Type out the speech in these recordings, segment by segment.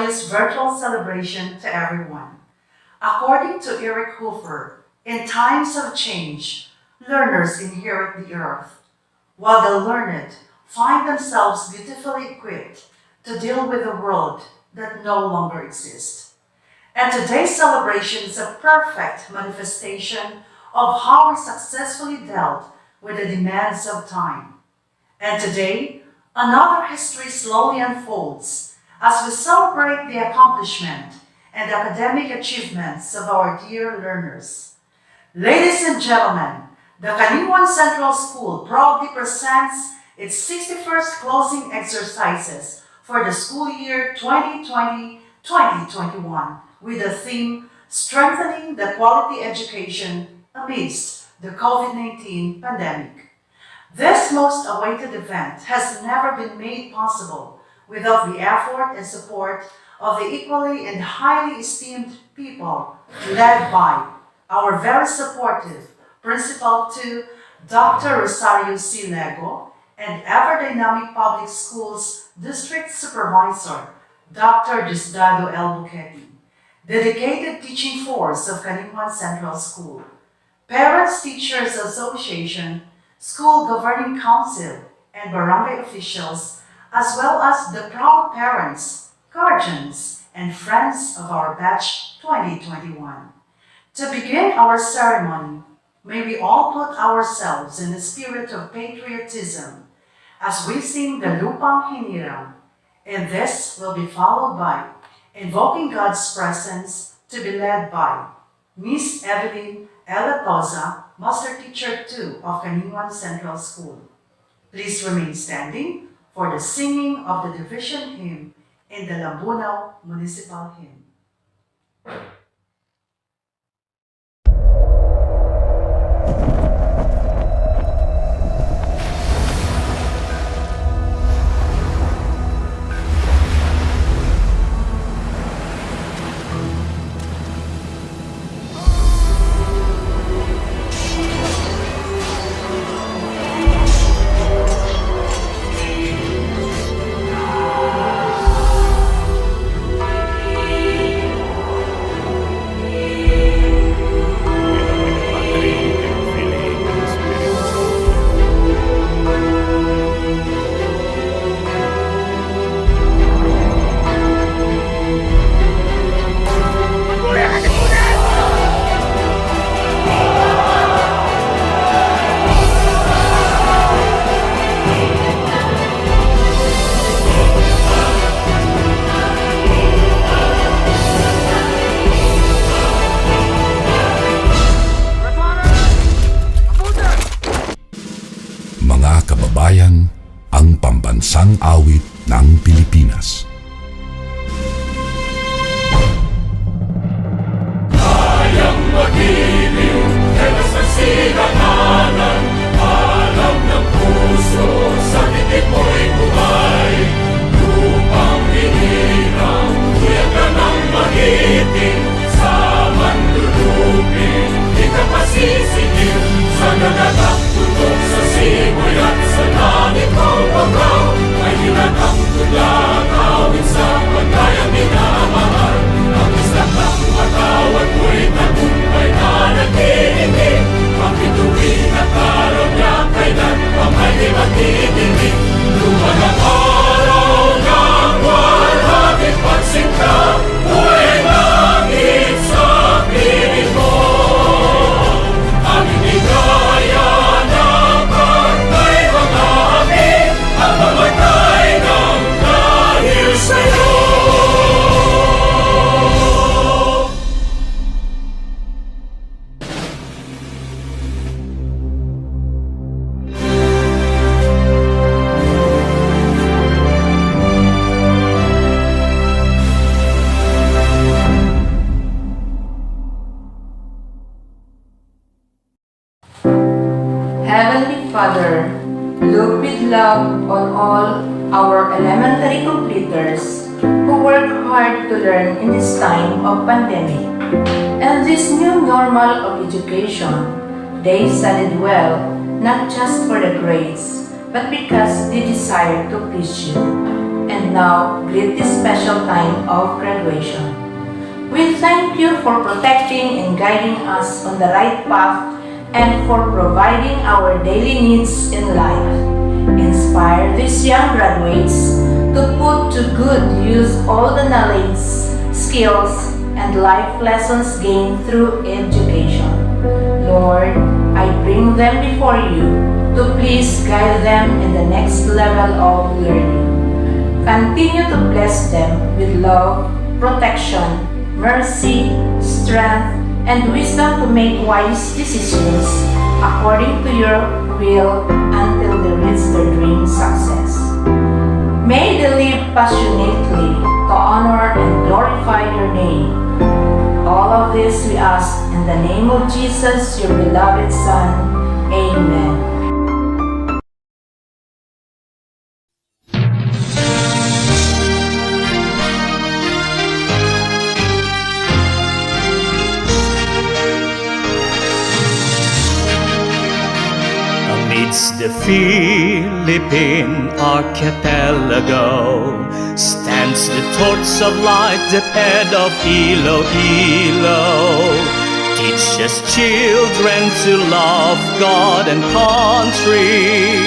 joyous virtual celebration to everyone. According to Eric Hoover, in times of change, learners inherit the earth, while the learned find themselves beautifully equipped to deal with a world that no longer exists. And today's celebration is a perfect manifestation of how we successfully dealt with the demands of time. And today, another history slowly unfolds as we celebrate the accomplishment and academic achievements of our dear learners. Ladies and gentlemen, the Caninguan Central School proudly presents its 61st closing exercises for the school year 2020-2021 with the theme Strengthening the Quality Education Amidst the COVID-19 Pandemic. This most awaited event has never been made possible without the effort and support of the equally and highly esteemed people led by our very supportive Principal to Dr. Rosario C. Lego and ever-dynamic Public Schools District Supervisor Dr. Diosdado L. Buqueti, dedicated teaching force of Caninguan Central School, Parents Teachers Association, School Governing Council, and barangay officials, as well as the proud parents, guardians, and friends of our batch 2021. To begin our ceremony, may we all put ourselves in the spirit of patriotism as we sing the Lupang Hinirang, and this will be followed by invoking God's presence to be led by Miss Evelyn Elatoza, Master Teacher 2 of Caninguan Central School. Please remain standing for the singing of the division hymn in the Lambunaw Municipal Hymn. Ang pambansang awit ng Pilipinas. Kayang magiliw, helas ng sinaganan, alam ng puso, sa titik mo'y buhay. Lupang hinirang, kuya ka ng magiting, sa manlulupin, di ka pasisigil, sa nagatak tutok sa simoy at sa langit mong pagkaw, ay hinatang tulang awit sa pagkayang minamahal. Ang islang ng matawad mo'y tagumpay na nagtitingin, ang bituin at araw niya kailan pa may di magtitingin. Luman ang araw ng walhating pagsinta, buhay langit sa piling mo. Ang inigaya ng pagkay mga amin, ang mamatay ng dahil sa'yo. Heavenly Father, look with love on all our elementary completers who work hard to learn in this time of pandemic. And this new normal of education, they studied well, not just for the grades, but because they desire to please you. and now greet this special time of graduation. We thank you for protecting and guiding us on the right path and for providing our daily needs in life. Inspire these young graduates to put to good use all the knowledge, skills, and life lessons gained through education. Lord, I bring them before you to please guide them in the next level of learning. Continue to bless them with love, protection, mercy, strength, and wisdom to make wise decisions according to your will until they reach their dream success. May they live passionately to honor and glorify your name. All of this we ask in the name of Jesus, your beloved Son. Amen. Amidst the Philippine archipelago stands the torch of light, the head of Iloilo. Teaches children to love God and country,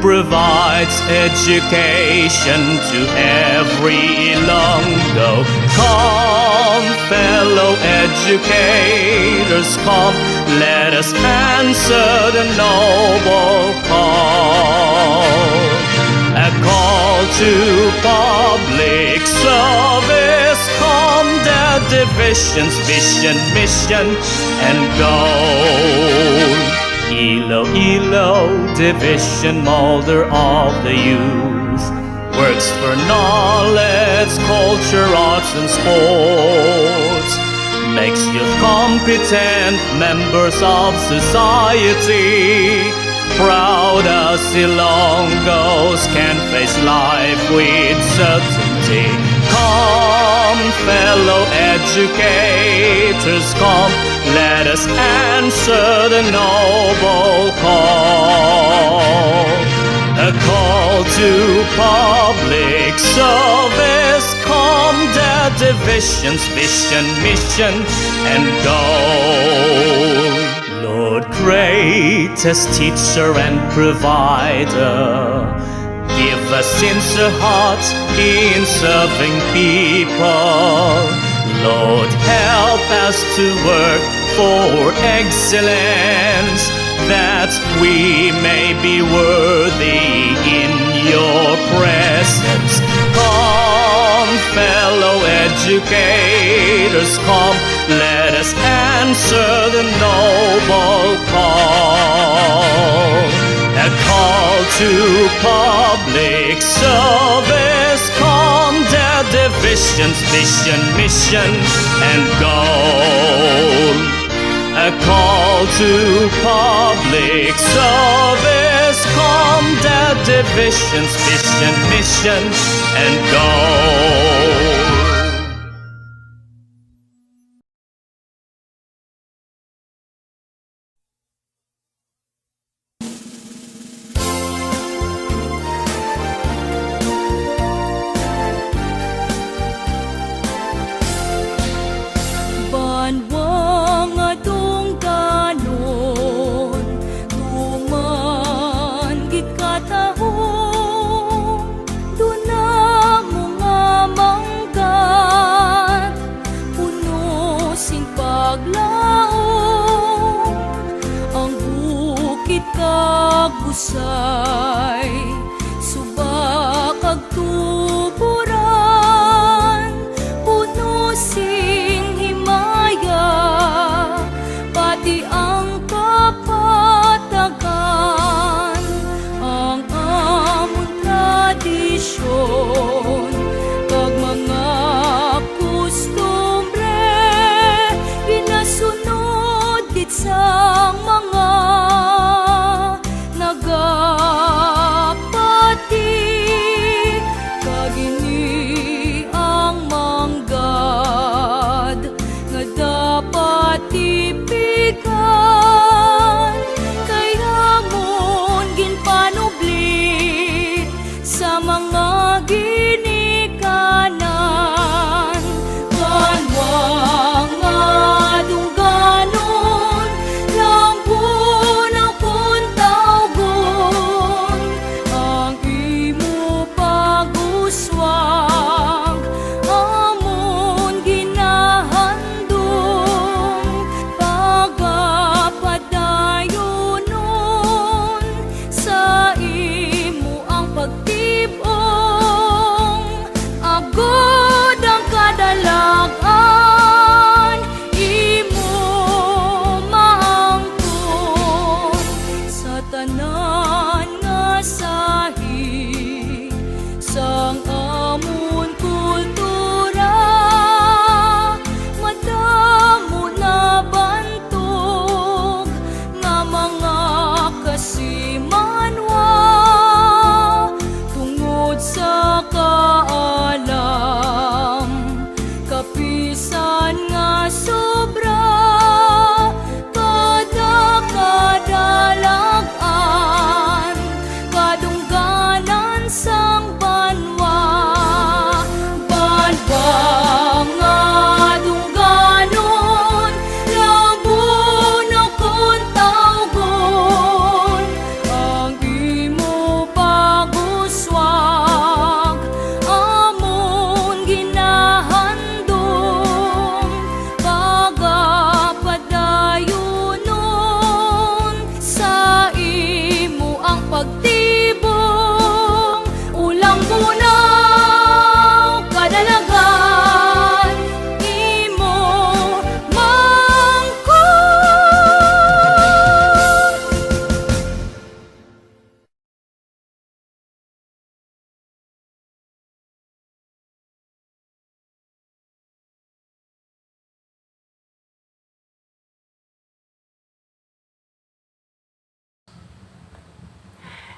provides education to every Ilonggo. Come, fellow educators, come, let us answer the noble call. A call to public service, come, the divisions, vision, mission, and goal. Iloilo division, molder of the youth, works for knowledge, culture, arts, and sports, makes youth competent members of society. Proud as Ilonggos can face life with certainty. Come, fellow educators, come, let us answer the noble call. A call to public service, come, the divisions, vision, mission, and goal. Lord, greatest teacher and provider, give us sincere hearts in serving people. Lord, help us to work for excellence, that we may be worthy in your presence. Come, fellow educators, come, let us answer the noble call. A call to public service, come, the divisions, vision, mission, and goal. A call to public service, come, the divisions, vision, mission, and goal. Banwang atong kanon, tuman gid katahong, duna mo nga mangkat, puno sing paglaom, ang bukid kagusay, subak ag tuburan, puno sing pati ang kapatagan, ang among tradisyon, kag mga kustumbre, ginasunod gid sa mga naga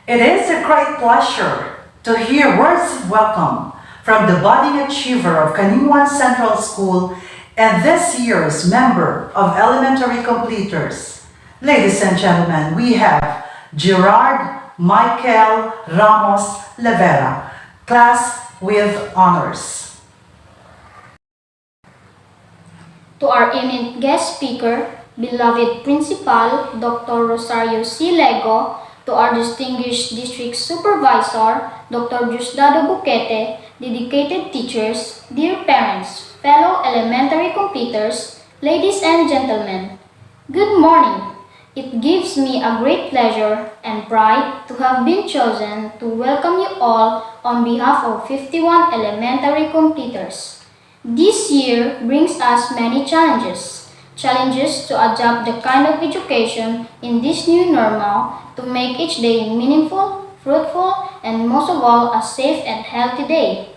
It is a great pleasure to hear words of welcome from the budding achiever of Caninguan Central School and this year's member of elementary completers. Ladies and gentlemen, we have Gerard Michael Ramos Levera, class with honors. To our eminent guest speaker, beloved Principal Dr. Rosario C. Lego, to our distinguished District Supervisor, Dr. Diosdado Buquete, dedicated teachers, dear parents, fellow elementary completers, ladies and gentlemen, good morning. It gives me a great pleasure and pride to have been chosen to welcome you all on behalf of 51 elementary completers. This year brings us many challenges to adapt the kind of education in this new normal to make each day meaningful, fruitful, and most of all a safe and healthy day.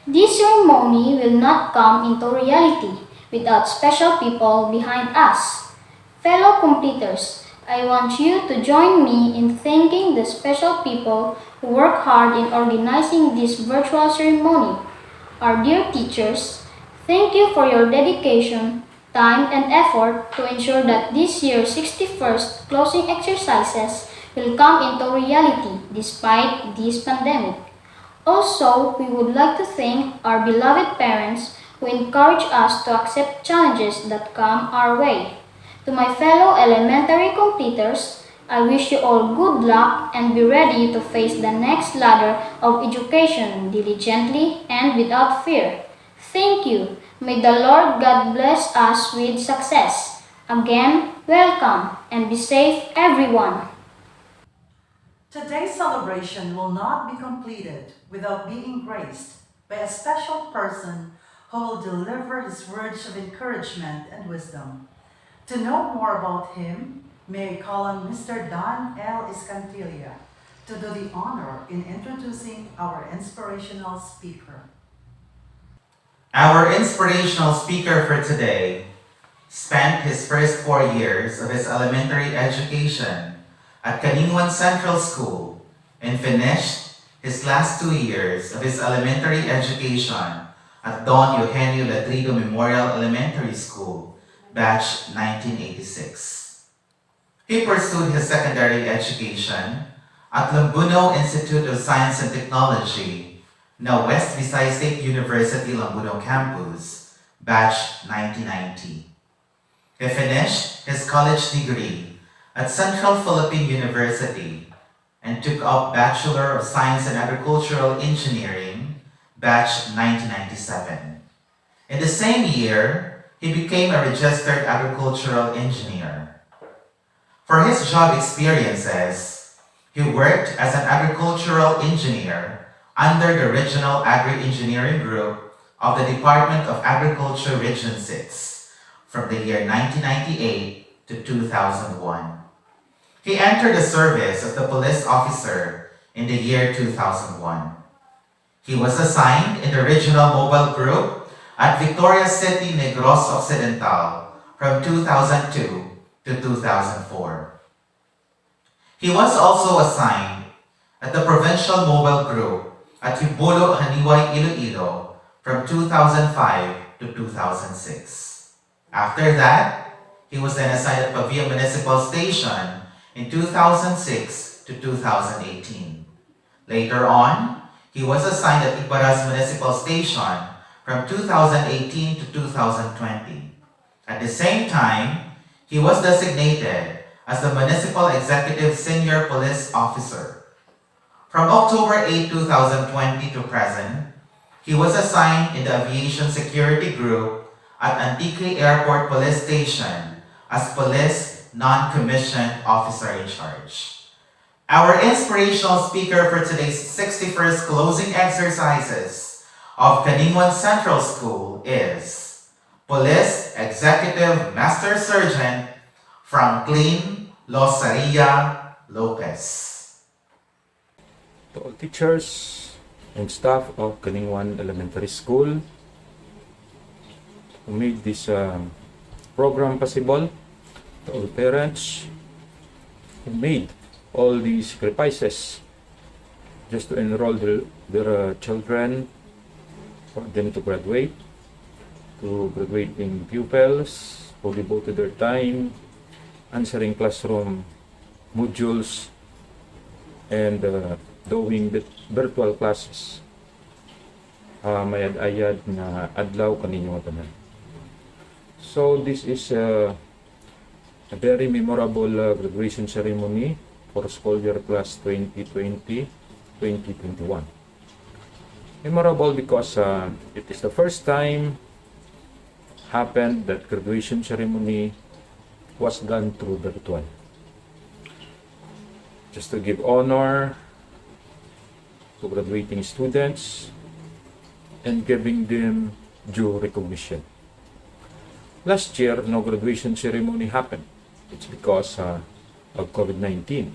This ceremony will not come into reality without special people behind us. Fellow completers, I want you to join me in thanking the special people who work hard in organizing this virtual ceremony. Our dear teachers, thank you for your dedication, time, and effort to ensure that this year's 61st closing exercises will come into reality despite this pandemic. Also, we would like to thank our beloved parents who encourage us to accept challenges that come our way. To my fellow elementary completers, I wish you all good luck and be ready to face the next ladder of education diligently and without fear. Thank you. May the Lord God bless us with success. Again, welcome and be safe, everyone. Today's celebration will not be completed without being graced by a special person who will deliver his words of encouragement and wisdom. To know more about him, may I call on Mr. Don L. Escantilla to do the honor in introducing our inspirational speaker. Our inspirational speaker for today spent his first 4 years of his elementary education at Caninguan Central School and finished his last 2 years of his elementary education at Don Eugenio Ladrido Memorial Elementary School, batch 1986. He pursued his secondary education at Lambuno Institute of Science and Technology, now West Visayas State University Lambuno Campus, batch 1990. He finished his college degree at Central Philippine University and took up Bachelor of Science in Agricultural Engineering, batch 1997. In the same year, he became a registered agricultural engineer. For his job experiences, he worked as an agricultural engineer under the Regional Agri-Engineering Group of the Department of Agriculture Region 6 from the year 1998 to 2001. He entered the service as the police officer in the year 2001. He was assigned in the Regional Mobile Group at Victoria City, Negros Occidental from 2002 to 2004. He was also assigned at the Provincial Mobile Group at Hibulo, Haniway, Iloilo from 2005 to 2006. After that, he was then assigned at Pavia Municipal Station in 2006 to 2018. Later on, he was assigned at Ibaras Municipal Station from 2018 to 2020. At the same time, he was designated as the Municipal Executive Senior Police Officer. From October 8, 2020 to present, he was assigned in the Aviation Security Group at Antique Airport Police Station as Police Non-Commissioned Officer in Charge. Our inspirational speaker for today's 61st closing exercises of Caninguan Central School is Police Executive Master Sergeant Franklin Losaria Lopez. To all teachers and staff of Caninguan Elementary School who made this program possible, to all parents who made all these sacrifices just to enroll their children for them to graduating pupils who devoted their time answering classroom modules and doing the virtual classes. Mayad-ayad nga adlaw kaninyo tanan. So this is a very memorable graduation ceremony for school year class 2020-2021. Memorable because it is the first time happened that graduation ceremony was done through virtual. Just to give honor to graduating students and giving them due recognition. Last year, no graduation ceremony happened. It's because of COVID-19.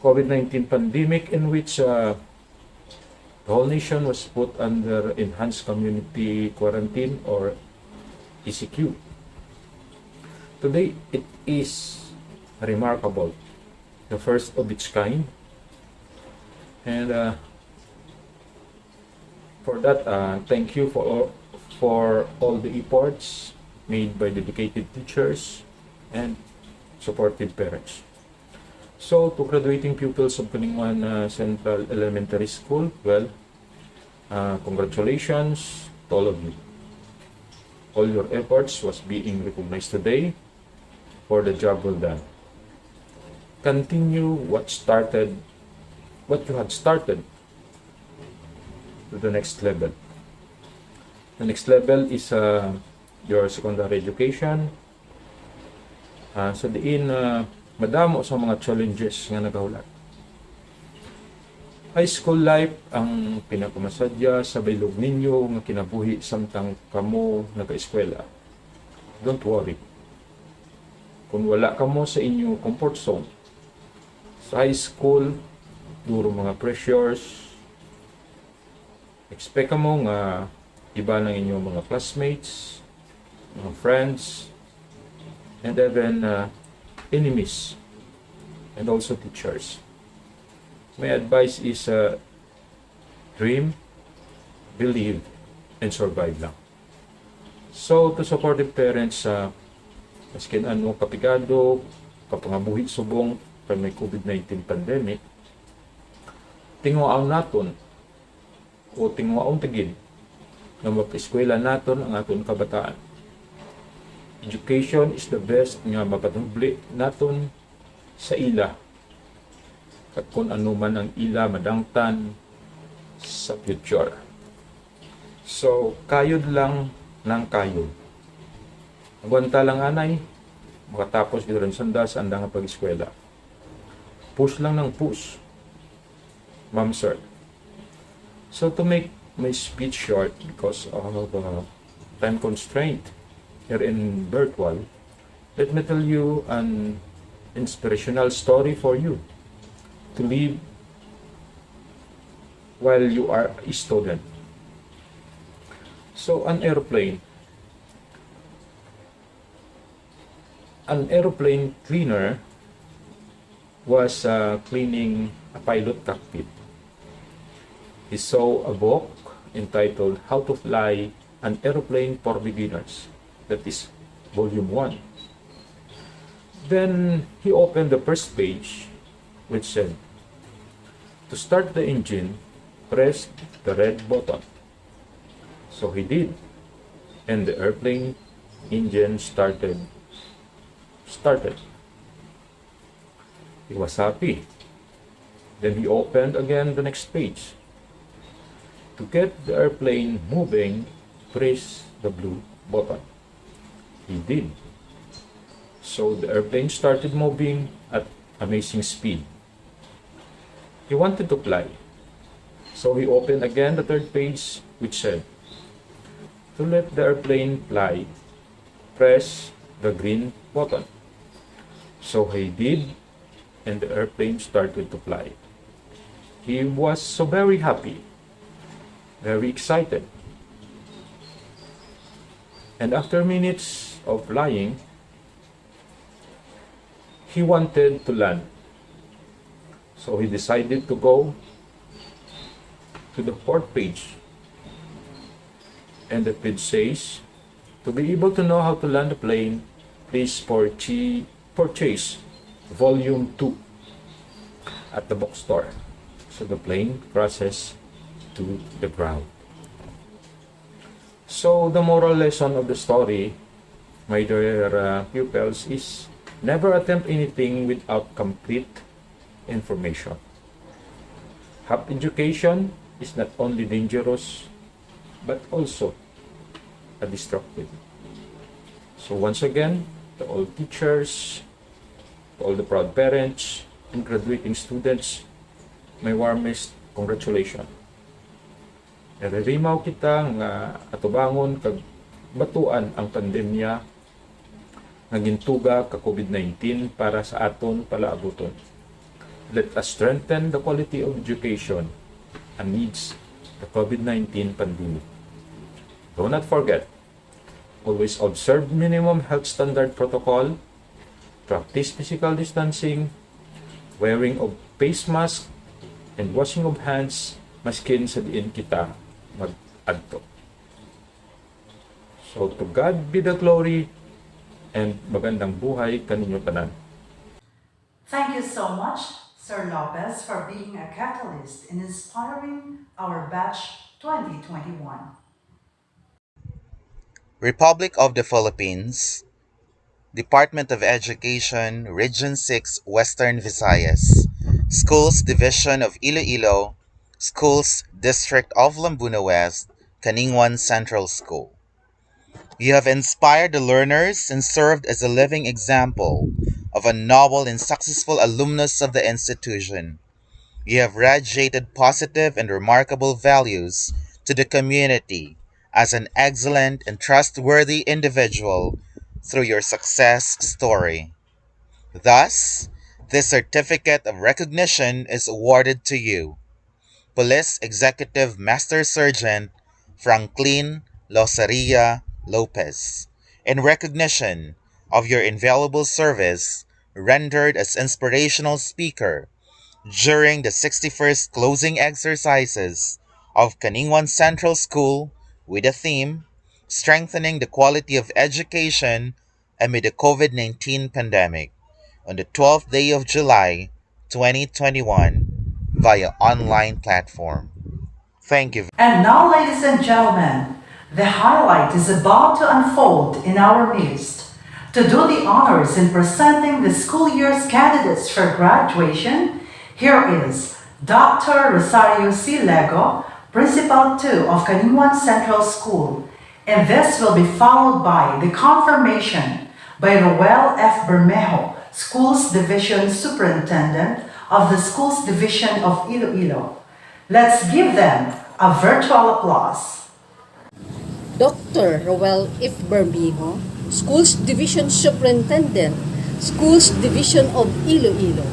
COVID-19 pandemic in which the whole nation was put under enhanced community quarantine or ECQ. Today, it is remarkable, the first of its kind. And for that, thank you for all the efforts made by dedicated teachers and supportive parents. So, to graduating pupils of Caninguan Central Elementary School, well, congratulations to all of you. All your efforts was being recognized today for the job well done. Continue what you had started to the next level. The next level is your secondary education. So diin madamo sa mga challenges nga nagahulat. High school life ang pinakamasadya sa baylog ninyo nga kinabuhi samtang kamo nag-eskwela. Don't worry. Kung wala kamo sa inyong comfort zone, sa high school, duro mga pressures, expect mo nga iba ng inyong mga classmates, mga friends, and even enemies, and also teachers. My advice is dream, believe, and survive lang. So, to supportive parents, maskin ano kapigado, kapangabuhi subong pa may COVID-19 pandemic, tinguaon naton o tinguaon tigid na mapeskwela naton ang aton kabataan. Education is the best nga mapatubli naton sa ila. At kung ano man ang ila madangtan sa future. So, kayod lang ng kayod. Agwanta lang anay, makatapos dito rin sanda sa andang pag-eskwela. Push lang ng push. Ma'am, sir. So, to make my speech short because of time constraint here in virtual, let me tell you an inspirational story for you to live while you are a student. So, an airplane cleaner was cleaning a pilot cockpit. He saw a book entitled How to Fly an Airplane for Beginners. That is volume 1. Then he opened the first page which said, to start the engine, press the red button. So he did, and the airplane engine started. He was happy. Then he opened again the next page. To get the airplane moving, press the blue button. He did. So the airplane started moving at amazing speed. He wanted to fly. So he opened again the third page which said, to let the airplane fly, press the green button. So he did, and the airplane started to fly. He was so very happy, very excited. And after minutes of flying, he wanted to land. So he decided to go to the fourth page. And the page says, to be able to know how to land a plane, please purchase volume 2 at the bookstore. So the plane crashes to the ground. So the moral lesson of the story, my dear pupils, is never attempt anything without complete information. Half education is not only dangerous, but also a destructive. So once again, to all teachers, to all the proud parents, and graduating students, my warmest congratulations. Naririmaw kita nga atubangon kag batuan ang pandemya nga gintuga ka COVID-19 para sa aton palaabuton. Let us strengthen the quality of education amidst the COVID-19 pandemic. Do not forget, always observe minimum health standard protocol, practice physical distancing, wearing of face mask, and washing of hands maskin sa diin kita mag-adto. So to God be the glory and magandang buhay kaninyo tanan. Thank you so much, Sir Lopez, for being a catalyst in inspiring our batch 2021. Republic of the Philippines, Department of Education, Region 6, Western Visayas, Schools Division of Iloilo, Schools District of Lambuna West, Caninguan Central School. You have inspired the learners and served as a living example of a noble and successful alumnus of the institution. You have radiated positive and remarkable values to the community as an excellent and trustworthy individual through your success story. Thus, this certificate of recognition is awarded to you, Police Executive Master Sergeant Franklin Losaria Lopez, in recognition of your invaluable service rendered as inspirational speaker during the 61st closing exercises of Caninguan Central School with the theme Strengthening the Quality of Education Amid the COVID-19 Pandemic on the 12th day of July 2021 via online platform. Thank you. And now, ladies and gentlemen, the highlight is about to unfold in our midst. To do the honors in presenting the school year's candidates for graduation, here is Dr. Rosario C. Lego, Principal 2 of Caninguan Central School, and this will be followed by the confirmation by Roel F. Bermejo, Schools Division Superintendent of the Schools Division of Iloilo. Let's give them a virtual applause. Dr. Roel F. Bermejo, Schools Division Superintendent, Schools Division of Iloilo.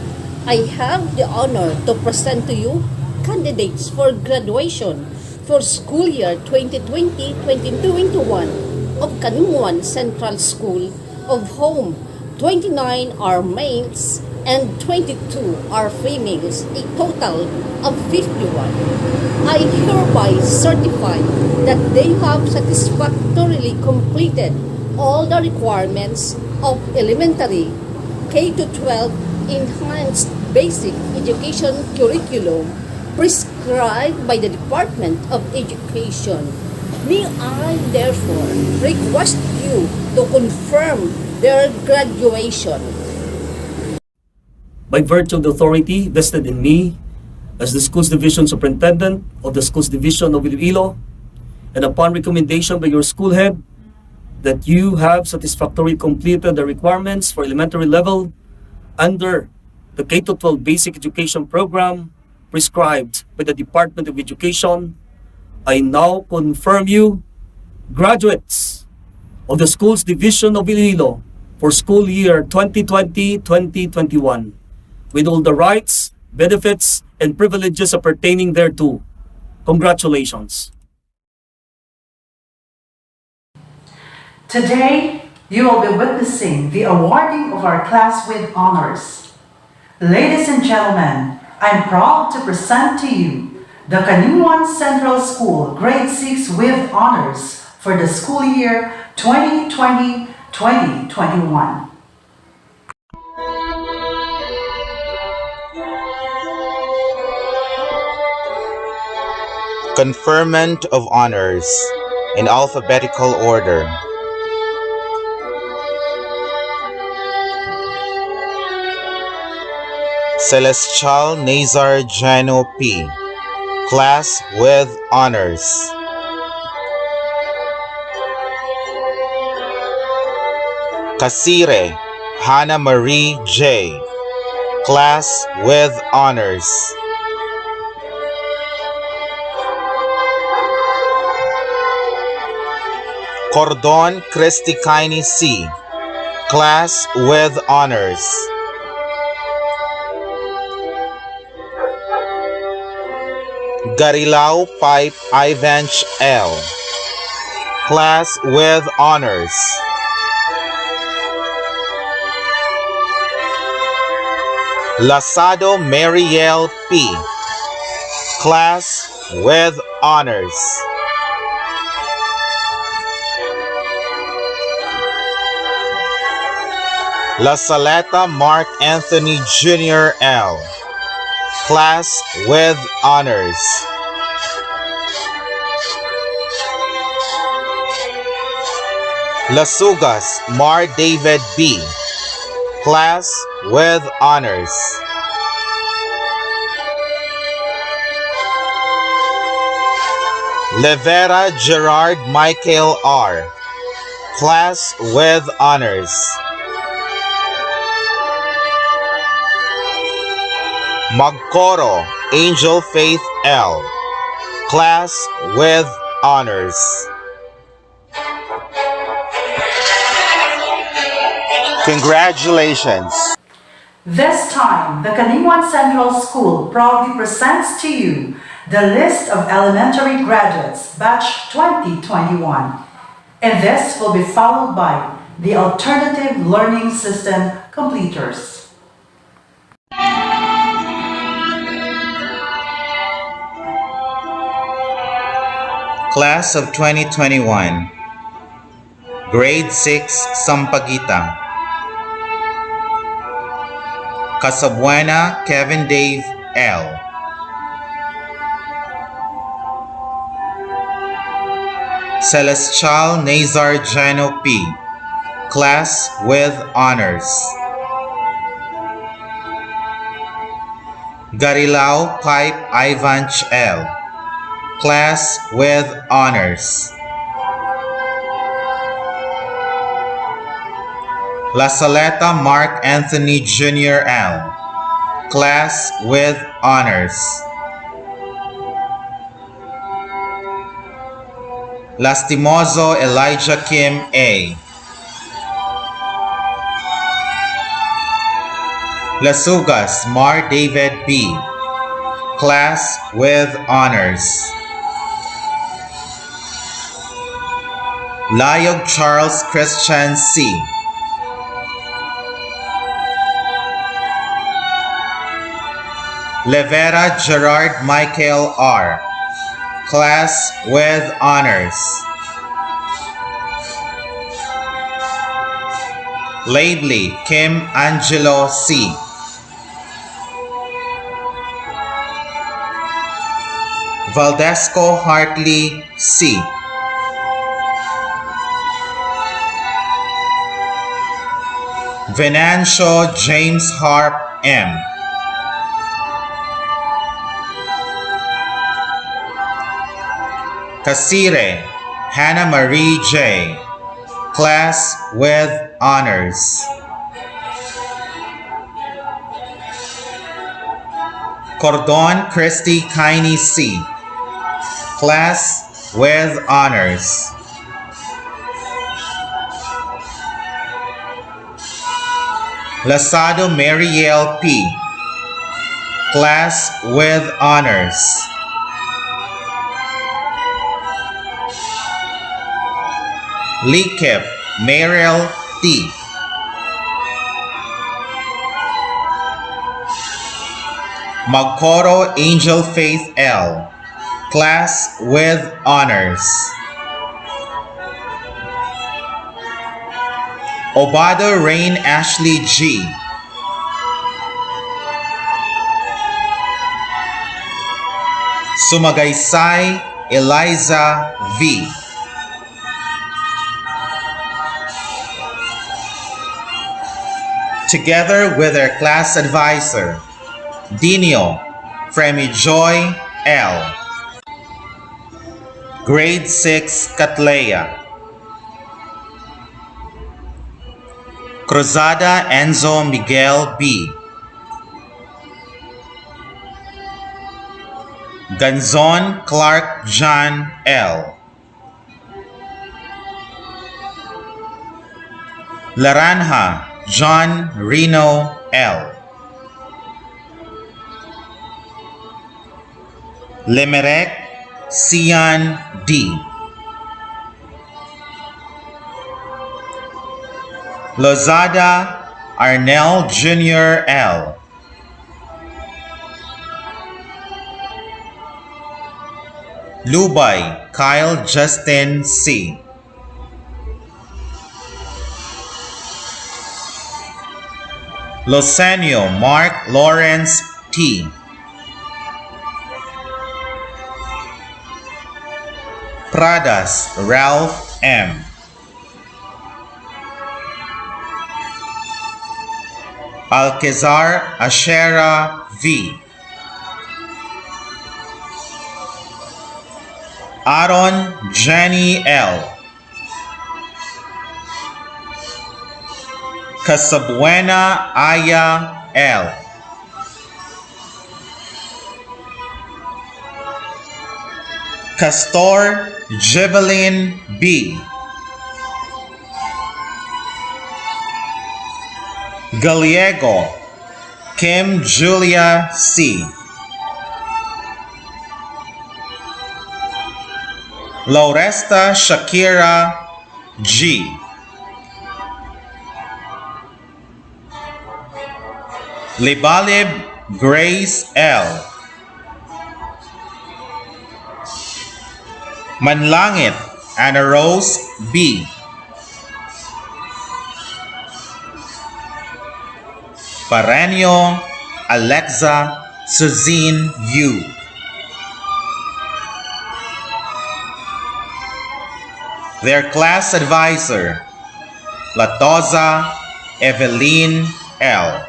I have the honor to present to you candidates for graduation for school year 2020-2021 of Caninguan Central School of whom 29 are males and 22 are females, a total of 51. I hereby certify that they have satisfactorily completed all the requirements of elementary K-12 enhanced basic education curriculum prescribed by the Department of Education. May I therefore request you to confirm their graduation. By virtue of the authority vested in me as the Schools Division Superintendent of the Schools Division of Iloilo, and upon recommendation by your school head, that you have satisfactorily completed the requirements for elementary level under the K-12 Basic Education Program prescribed by the Department of Education, I now confirm you graduates of the Schools Division of Iloilo for school year 2020-2021 with all the rights, benefits, and privileges appertaining thereto. Congratulations. Today, you will be witnessing the awarding of our class with honors. Ladies and gentlemen, I'm proud to present to you the Caninguan Central School Grade 6 with honors for the school year 2020-2021. Conferment of honors in alphabetical order. Celestial Nazar Jano P. Class with honors. Casire Hannah Marie J. Class with honors. Cordon Christicaini C. Class with honors. Garilao Pipe Ivanch L. Class with honors. Lasado Mariel P. Class with honors. La Saleta Mark Anthony Jr. L. Class with honors. Las Sugas Mar David B. Class with honors. Levera Gerard Michael R. Class with honors. Magcoro Angel Faith L. Class with honors. Congratulations! This time, the Caninguan Central School proudly presents to you the list of elementary graduates, batch 2021. And this will be followed by the alternative learning system completers. Class of 2021, Grade 6 Sampaguita. Casabuena Kevin Dave L. Celestial Nazar Jano P. Class with honors. Garilao Pipe Ivanch L. Class with honors. La Saleta Mark Anthony Jr. L. Class with honors. Lastimoso Elijah Kim A. Lasugas Mar David B. Class with honors. Layog Charles Christian C. Levera Gerard Michael R. Class with honors. Laidley Kim Angelo C. Valdesco Hartley C. Venancio James Harp M. Casire Hannah Marie J. Class with honors. Cordon Christy Kaini C. Class with honors. Lasado Mariel P. Class with honors. Likip Mariel T. Magcoro Angel Faith L. Class with Honors. Obado Rain Ashley G. Sumagaysay Eliza V. Together with their class advisor, Dinio Fremi Joy L. Grade 6 Catlea. Cruzada Enzo Miguel B. Ganzon Clark John L. Laranja John Reno L. Limerec Sian D. Lozada Arnel Jr. L. Lubay Kyle Justin C. Losenio Mark Lawrence T. Pradas Ralph M. Alcazar Ashera V. Aaron Jenny L. Casabuena Aya L. Castor Jevelin B. Gallego Kim Julia C. Lauresta Shakira G. Libalib Grace L. Manlangit Anna Rose B. Paranyo Alexa Suzine U. Their class advisor Latoza Evelyn L.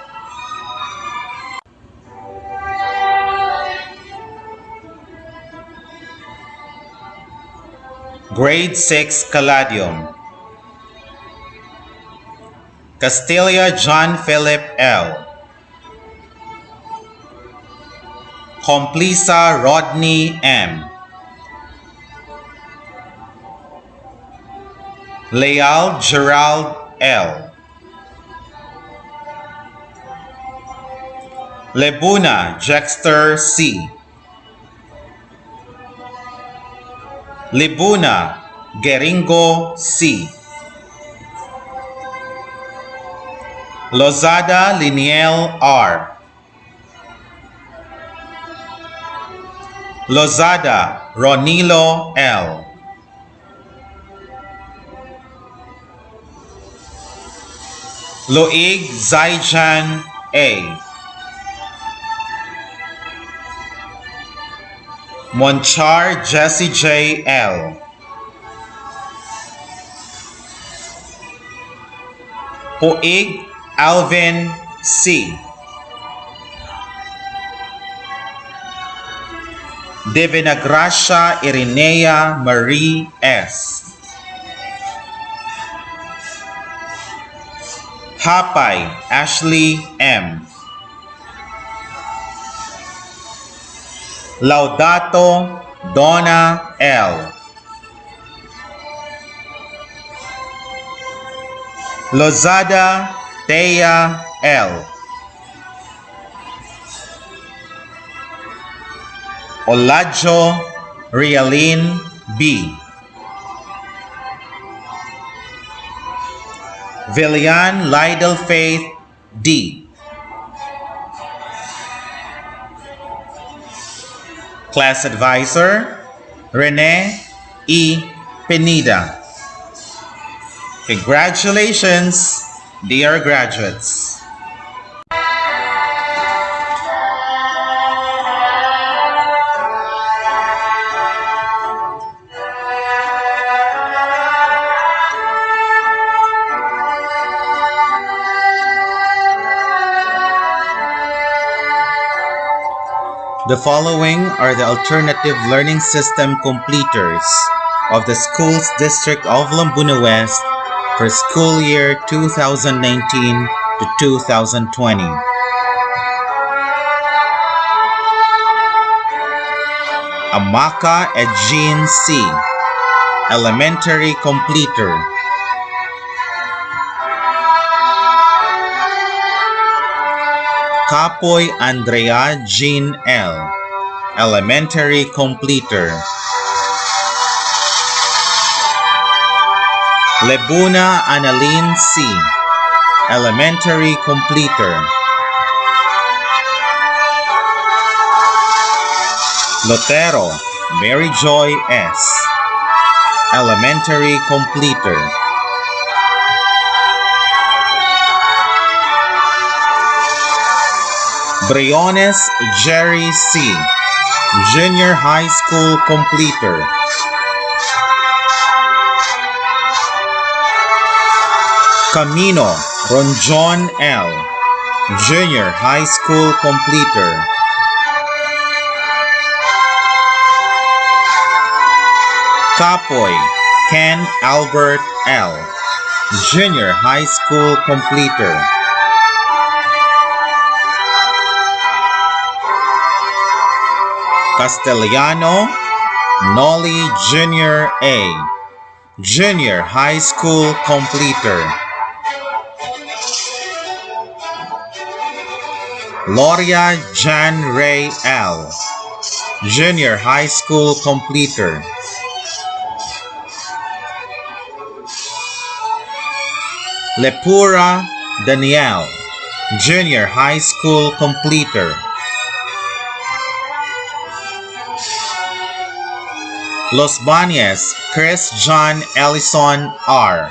Grade 6 Caladium. Castilla John Philip L. Complisa Rodney M. Leal Gerald L. Lebuna Jexter C. Libuna Geringo C. Lozada Liniel R. Lozada Ronilo L. Loig Zaijan A. Monchar Jesse J. L. Poig Alvin C. Devinagracia Irinea Marie S. Hapay Ashley M. Laudato Donna L. Lozada Thea L. Olajo Rialin B. Villian Lydell Faith D. Class Advisor, Rene E. Pineda. Congratulations, dear graduates. The following are the alternative learning system completers of the Schools District of Lambuna West for school year 2019 to 2020. Amaka Jean C. Elementary completer. Kapoy Andrea Jean L. Elementary completer. Lebuna Annalyn C. Elementary completer. Lotero Mary Joy S. Elementary completer. Briones Jerry C. Junior High School completer. Camino Ronjon L. Junior High School completer. Kapoy Ken Albert L. Junior High School completer. Castellano Nolly Junior A. Junior High School completer. Loria Jan Ray L. Junior High School completer. Lepura Danielle, Junior High School completer. Los Bañez Chris John Ellison R,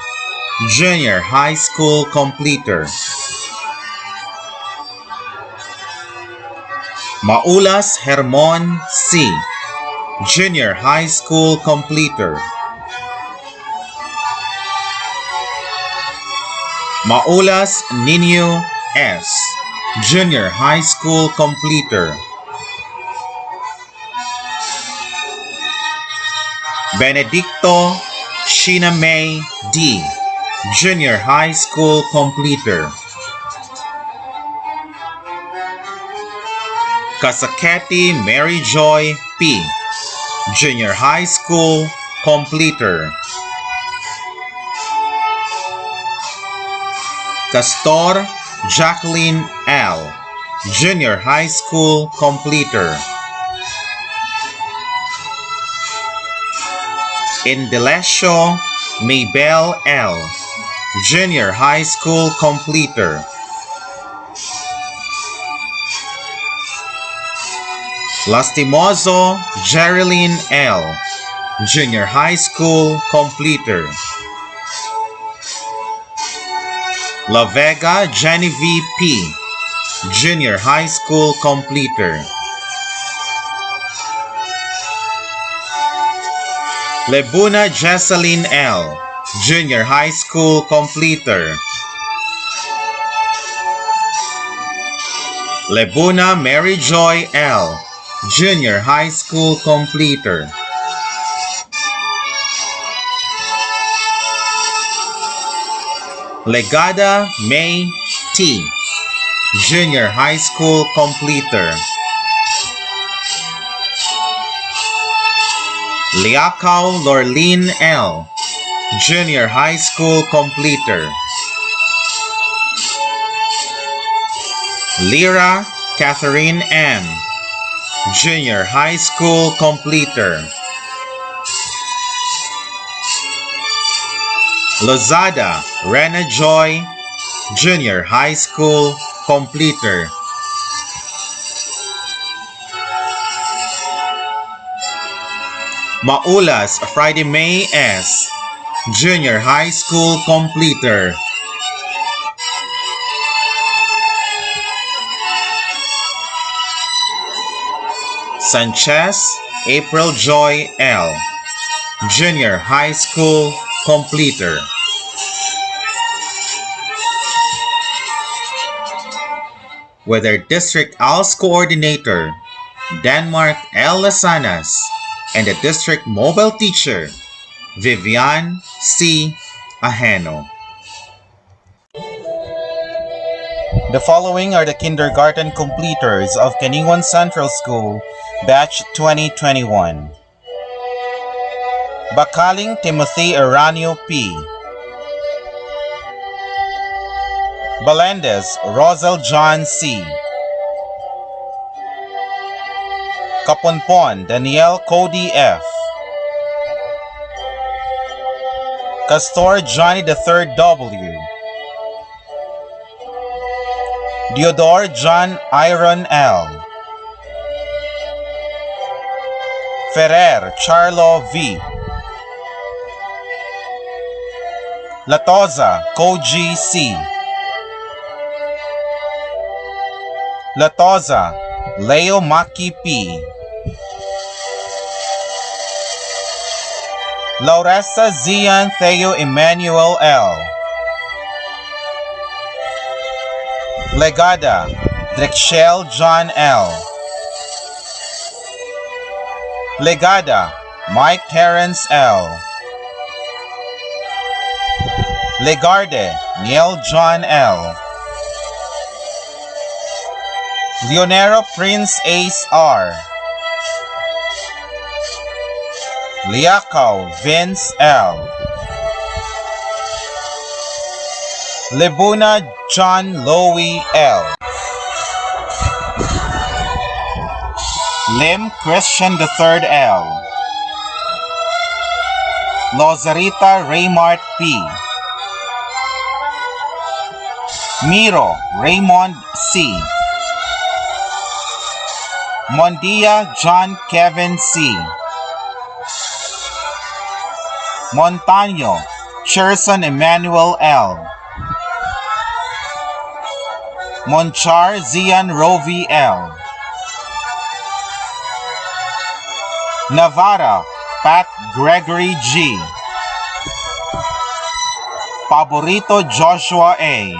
Junior High School completer. Maulas Hermon C, Junior High School completer. Maulas Nino S, Junior High School completer. Benedicto Sheena May D, Junior High School completer. Casacati Mary Joy P, Junior High School completer. Castor Jacqueline L, Junior High School completer. Indelecio Maybell L, Junior High School completer. Lastimoso Jerilyn L, Junior High School completer. La Vega Genevieve P, Junior High School completer. Lebuna Jesseline L, Junior High School completer. Lebuna Mary Joy L, Junior High School completer. Legada May T, Junior High School completer. Liakaw Lorlene L, Junior High School completer. Lira Catherine M, Junior High School completer. Lozada Rena Joy, Junior High School completer. Maulas Friday May S. Junior High School completer. Sanchez April Joy L. Junior High School completer. With their District ALS Coordinator, Denmark L. Lasanas, and the District Mobile Teacher, Vivian C. Aheno. The following are the kindergarten completers of Caninguan Central School, Batch 2021. Bakaling Timothy Aranio P. Balendez Rosel John C. Kaponpon Daniel Cody F. Castor Johnny III W. Diodor John Iron L. Ferrer Charlo V. Latoza Koji C. Latoza Leo Maki P. Lauresta Zian Theo Emmanuel L. Legada Drexel John L. Legada Mike Terrence L. Legarde Neil John L. Leonero Prince Ace R. Liacao Vince L. Lebuna John Lowy L. Lim Christian III L. Lozarita Raymart P. Miro Raymond C. Mondia John Kevin C. Montaño Cherson Emmanuel L. Monchar Zian Rovi L. Navarra Pat Gregory G. Paborito Joshua A.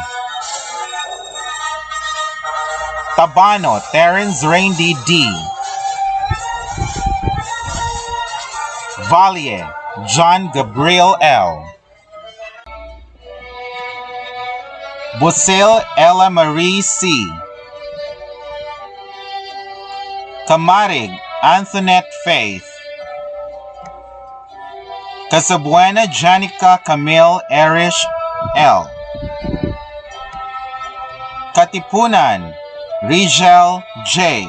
Tabano Terence Randy D. Valle John Gabriel L. Busil Ella Marie C. Camarig Antoinette Faith. Casabuena Janica Camille Erish L. Katipunan Rigel J.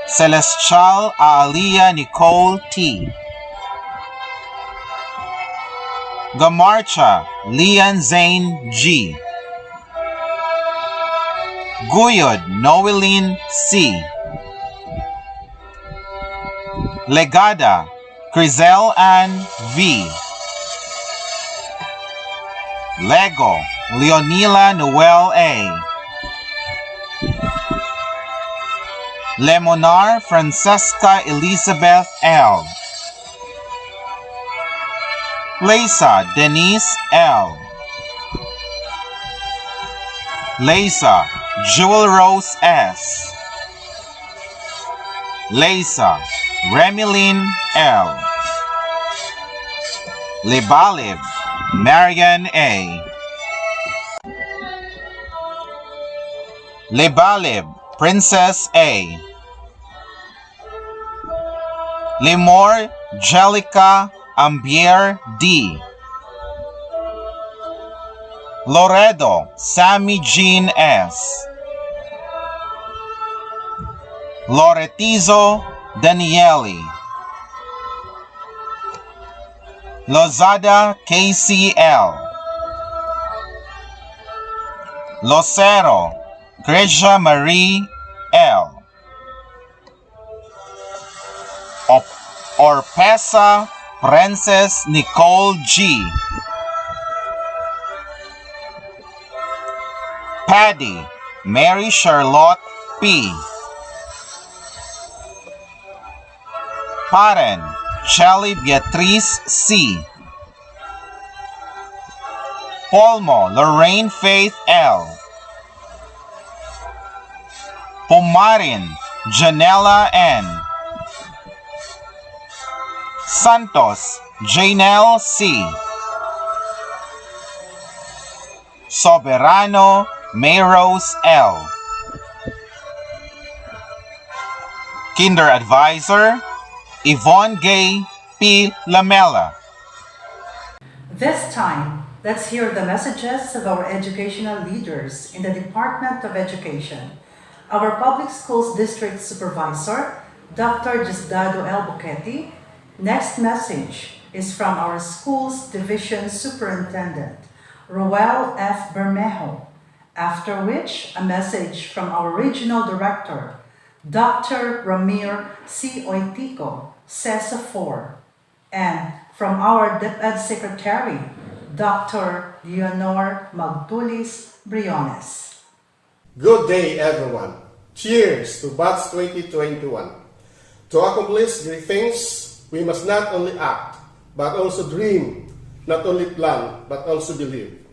Celestial Aalia Nicole T. Gamarcha Leon Zane G. Guyod Noeline C. Legada Crizel Ann V. Lego Leonila Noel A. Lemonar Francesca Elizabeth L. Lisa Denise L. Lisa Jewel Rose S. Lisa Remilyn L. Libalib Marian A. Libalib Princess A. Limor Jelica Ambier D. Loredo Sammy Jean S. Loretizo Danieli. Lozada KCL. Locero Grecia Marie L. Orpesa Princess Nicole G. Paddy Mary Charlotte P. Paren Shelly Beatriz C. Polmo Lorraine Faith L. Pumarin Janela N. Santos Janelle C. Soberano Mayrose L. Kinder Advisor Yvonne Gay P. Lamela. This time, let's hear the messages of our educational leaders in the Department of Education. Our Public Schools District Supervisor, Dr. Gisdado L. Buqueti. Next message is from our Schools Division Superintendent, Roel F. Bermejo, after which a message from our Regional Director, Dr. Ramir C. Oitico, CESA 4, and from our DepEd Secretary, Dr. Leonor Magtulis Briones. Good day, everyone. Cheers to Batch 2021. To accomplish great things, we must not only act, but also dream, not only plan, but also believe.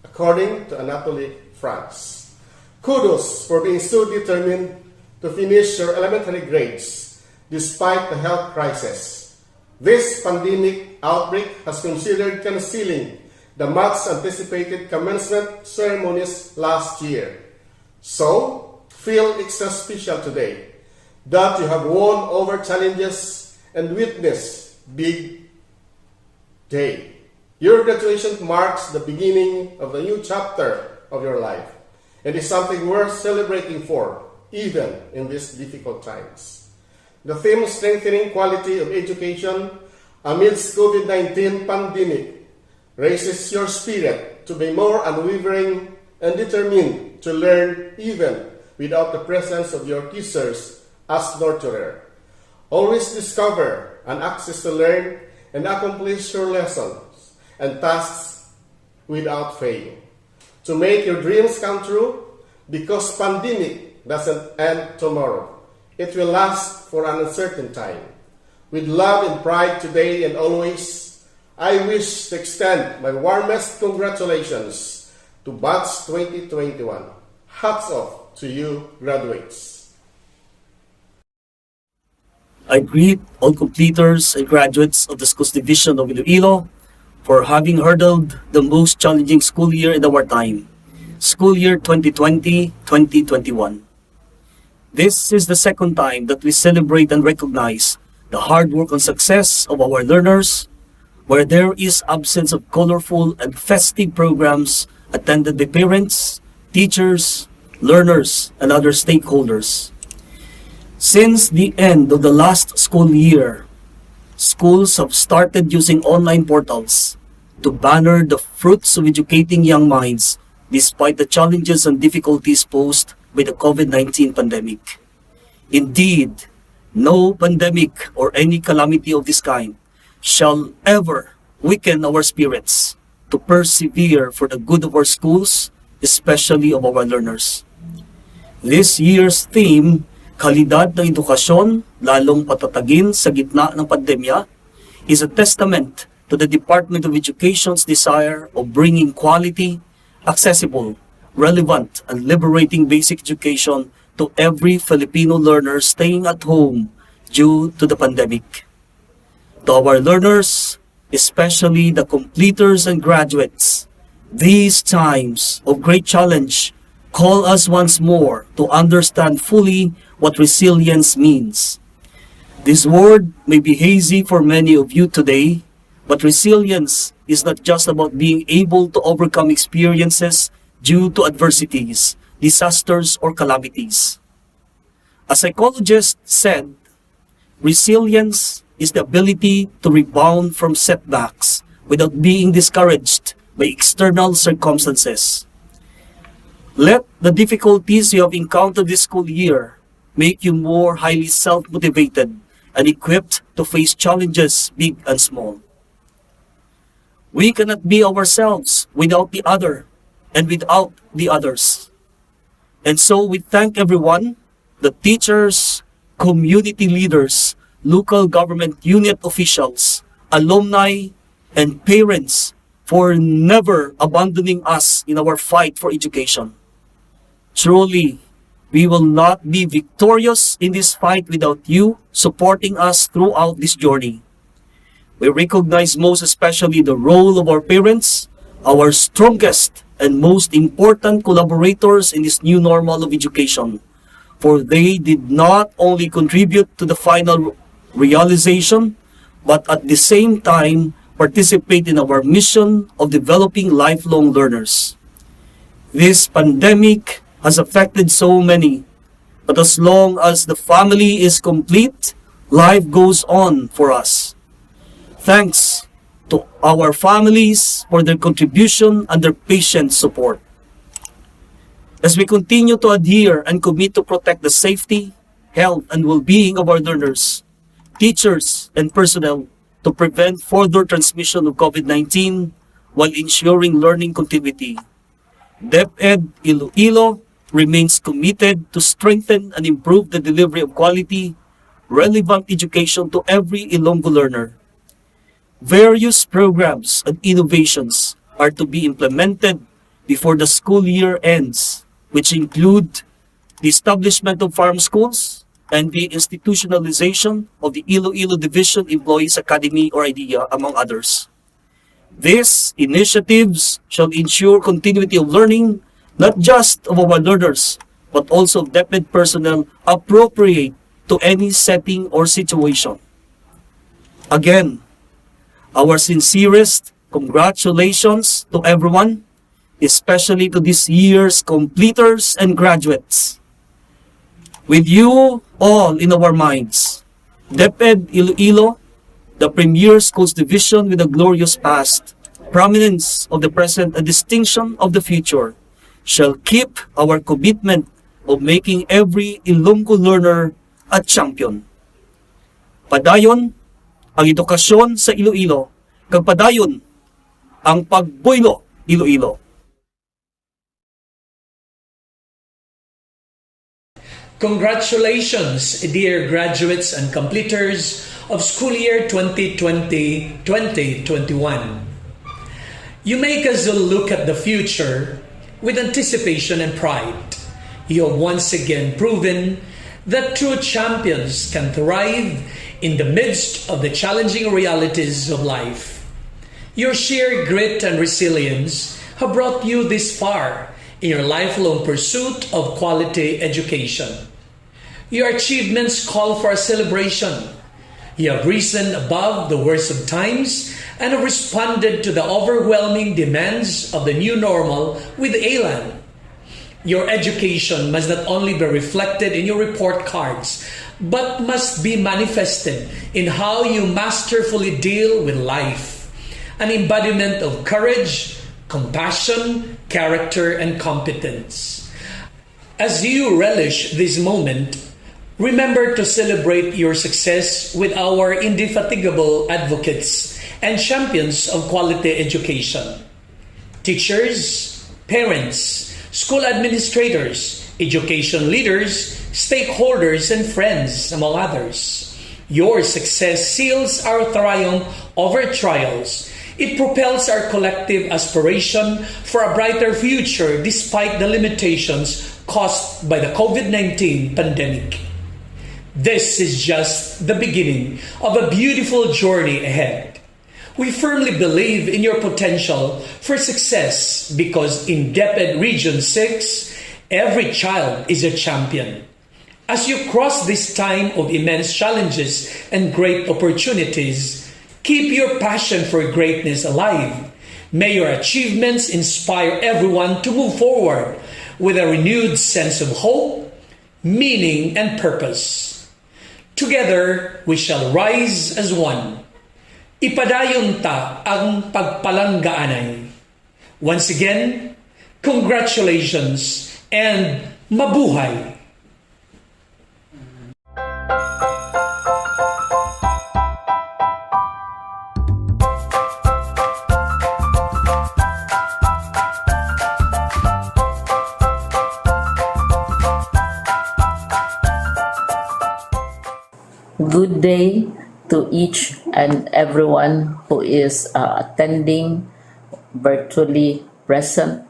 According to Anatole France. Kudos for being so determined to finish your elementary grades despite the health crisis. This pandemic outbreak has considered canceling the much anticipated commencement ceremonies last year. So, feel extra special today that you have won over challenges and witnessed big day. Your graduation marks the beginning of the new chapter of your life and is something worth celebrating for, even in these difficult times. The theme strengthening quality of education amidst COVID-19 pandemic raises your spirit to be more unwavering and determined to learn even without the presence of your teachers as nurturer. Always discover and access to learn and accomplish your lessons and tasks without fail. To make your dreams come true, because pandemic doesn't end tomorrow. It will last for an uncertain time. With love and pride today and always, I wish to extend my warmest congratulations to Batch 2021. Hats off to you, graduates. I greet all completers and graduates of the Schools Division of Iloilo for having hurdled the most challenging school year in our time, school year 2020-2021. This is the second time that we celebrate and recognize the hard work and success of our learners, where there is absence of colorful and festive programs attended by parents, teachers, learners, and other stakeholders. Since the end of the last school year, schools have started using online portals to banner the fruits of educating young minds despite the challenges and difficulties posed by the COVID-19 pandemic. Indeed, no pandemic or any calamity of this kind shall ever weaken our spirits to persevere for the good of our schools, especially of our learners. This year's theme, Kalidad ng Edukasyon, lalong patatagin sa gitna ng pandemya, is a testament to the Department of Education's desire of bringing quality, accessible, relevant, and liberating basic education to every Filipino learner staying at home due to the pandemic. To our learners, especially the completers and graduates, these times of great challenge call us once more to understand fully what resilience means. This word may be hazy for many of you today, but resilience is not just about being able to overcome experiences due to adversities, disasters, or calamities. A psychologist said, resilience is the ability to rebound from setbacks without being discouraged by external circumstances. Let the difficulties you have encountered this school year make you more highly self-motivated and equipped to face challenges big and small. We cannot be ourselves without the other and without the others. And so we thank everyone, the teachers, community leaders, local government unit officials, alumni, and parents for never abandoning us in our fight for education. Truly, we will not be victorious in this fight without you supporting us throughout this journey. We recognize most especially the role of our parents, our strongest and most important collaborators in this new normal of education, for they did not only contribute to the final realization, but at the same time participate in our mission of developing lifelong learners. This pandemic has affected so many, but as long as the family is complete, life goes on for us. Thanks to our families for their contribution and their patient support. As we continue to adhere and commit to protect the safety, health, and well-being of our learners, teachers, and personnel to prevent further transmission of COVID-19 while ensuring learning continuity, DepEd Iloilo remains committed to strengthen and improve the delivery of quality, relevant education to every Ilonggo learner. Various programs and innovations are to be implemented before the school year ends, which include the establishment of farm schools and the institutionalization of the Iloilo Division Employees Academy or IDEA, among others. These initiatives shall ensure continuity of learning, not just of our learners, but also of DepEd personnel appropriate to any setting or situation. Again, our sincerest congratulations to everyone, especially to this year's completers and graduates. With you all in our minds, DepEd Iloilo, the premier schools division with a glorious past, prominence of the present, and distinction of the future, shall keep our commitment of making every Ilonggo learner a champion. Padayon ang edukasyon sa Iloilo, kag padayon ang pagbuylo Iloilo. Congratulations, dear graduates and completers of school year 2020-2021. You make us look at the future with anticipation and pride. You have once again proven that true champions can thrive in the midst of the challenging realities of life. Your sheer grit and resilience have brought you this far in your lifelong pursuit of quality education. Your achievements call for a celebration. You have risen above the worst of times and have responded to the overwhelming demands of the new normal with elan. Your education must not only be reflected in your report cards, but must be manifested in how you masterfully deal with life. An embodiment of courage, compassion, character, and competence. As you relish this moment, remember to celebrate your success with our indefatigable advocates and champions of quality education. Teachers, parents, school administrators, education leaders, stakeholders, and friends, among others. Your success seals our triumph over trials. It propels our collective aspiration for a brighter future despite the limitations caused by the COVID-19 pandemic. This is just the beginning of a beautiful journey ahead. We firmly believe in your potential for success because in DepEd Region 6, every child is a champion. As you cross this time of immense challenges and great opportunities, keep your passion for greatness alive. May your achievements inspire everyone to move forward with a renewed sense of hope, meaning, and purpose. Together, we shall rise as one. Ipadayon ta ang pagpalanggaanay. Once again, congratulations and mabuhay! Good day to each and everyone who is attending virtually present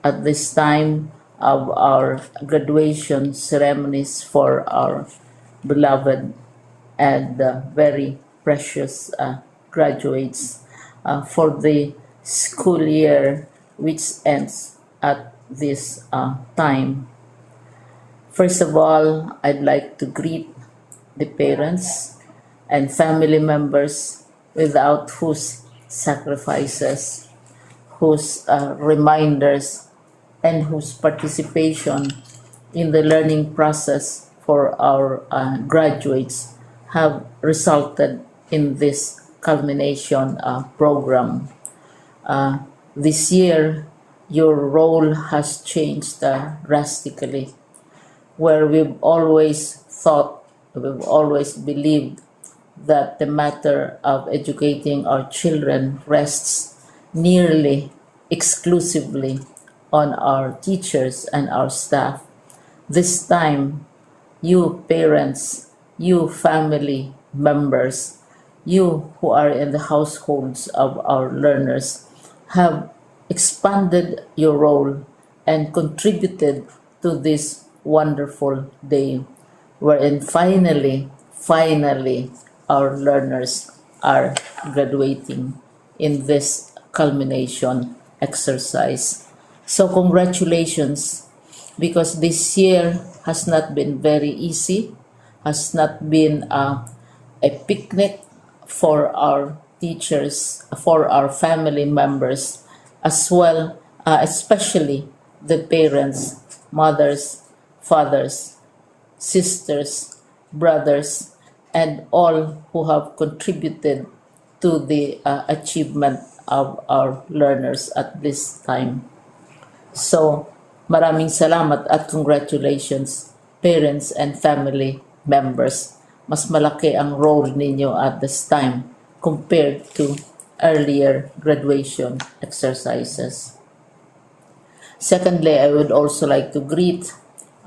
at this time of our graduation ceremonies for our beloved and very precious graduates for the school year which ends at this time. First of all, I'd like to greet the parents and family members without whose sacrifices, whose reminders, and whose participation in the learning process for our graduates have resulted in this culmination program. This year, your role has changed drastically, where we've always thought, we've always believed that the matter of educating our children rests nearly exclusively on our teachers and our staff. This time, you parents, you family members, you who are in the households of our learners have expanded your role and contributed to this wonderful day wherein finally our learners are graduating in this culmination exercise. So congratulations, because this year has not been very easy, has not been a picnic for our teachers, for our family members, as well, especially the parents, mothers, fathers, sisters, brothers, and all who have contributed to the achievement of our learners at this time. So, maraming salamat at congratulations, parents and family members. Mas malaki ang role ninyo at this time compared to earlier graduation exercises. Secondly, I would also like to greet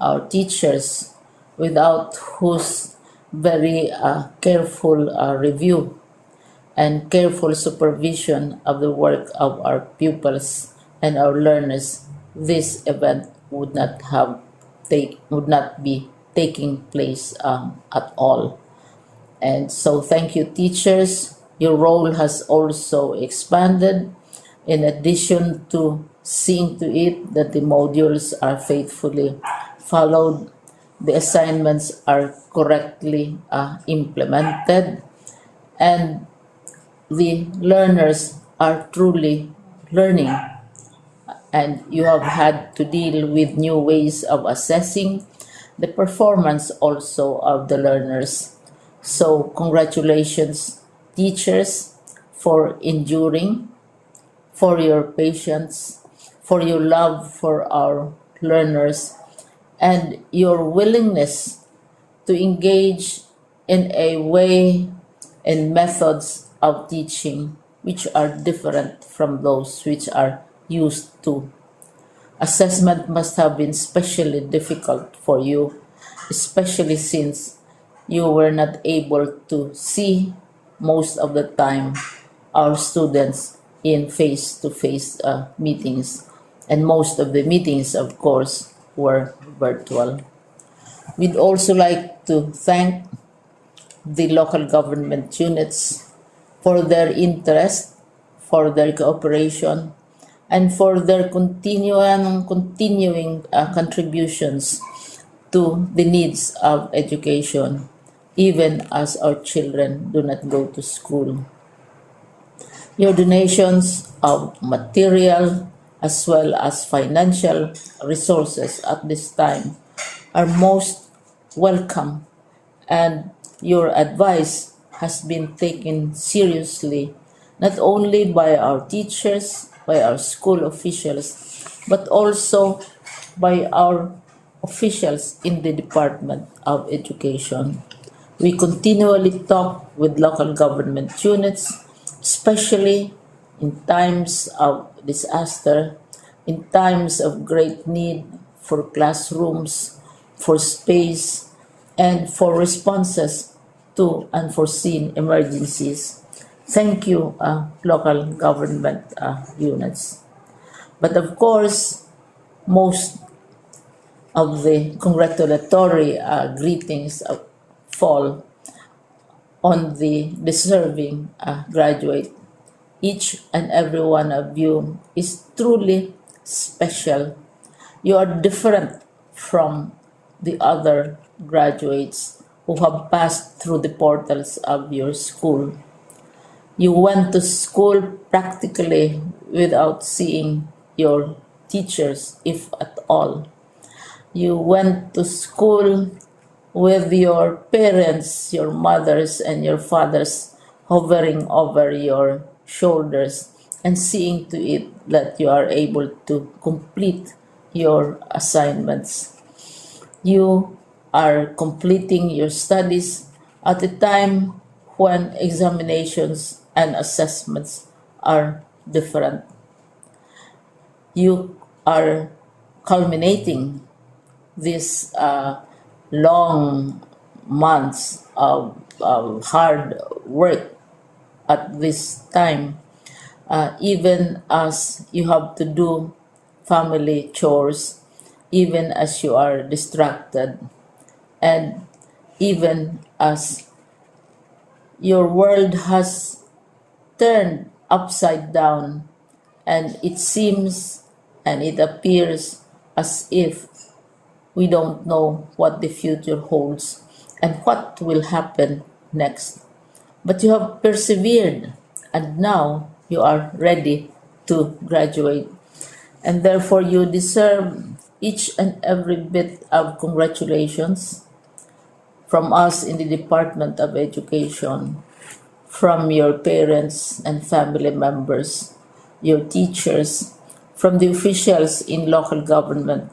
our teachers, without whose very careful review and careful supervision of the work of our pupils and our learners, this event would not be taking place at all. And so thank you, teachers. Your role has also expanded, in addition to seeing to it that the modules are faithfully followed, the assignments are correctly implemented, and the learners are truly learning. And you have had to deal with new ways of assessing the performance also of the learners. So congratulations, teachers, for enduring, for your patience, for your love for our learners, and your willingness to engage in a way and methods of teaching which are different from those which are used to. Assessment must have been especially difficult for you, especially since you were not able to see most of the time our students in face-to-face meetings, and most of the meetings, of course, were virtual. We'd also like to thank the local government units for their interest, for their cooperation, and for their continuing contributions to the needs of education, even as our children do not go to school. Your donations of material as well as financial resources at this time are most welcome, and your advice has been taken seriously not only by our teachers, by our school officials, but also by our officials in the Department of Education. We continually talk with local government units, especially in times of disaster, in times of great need for classrooms, for space, and for responses to unforeseen emergencies. Thank you, local government units. But of course, most of the congratulatory greetings fall on the deserving graduate. Each and every one of you is truly special. You are different from the other graduates who have passed through the portals of your school. You went to school practically without seeing your teachers, if at all. You went to school with your parents, your mothers, and your fathers hovering over your shoulders and seeing to it that you are able to complete your assignments. You are completing your studies at a time when examinations and assessments are different. You are culminating these long months of hard work at this time, even as you have to do family chores, even as you are distracted, and even as your world has turned upside down, and it seems and it appears as if we don't know what the future holds and what will happen next. But you have persevered, and now you are ready to graduate. And therefore, you deserve each and every bit of congratulations from us in the Department of Education, from your parents and family members, your teachers, from the officials in local government,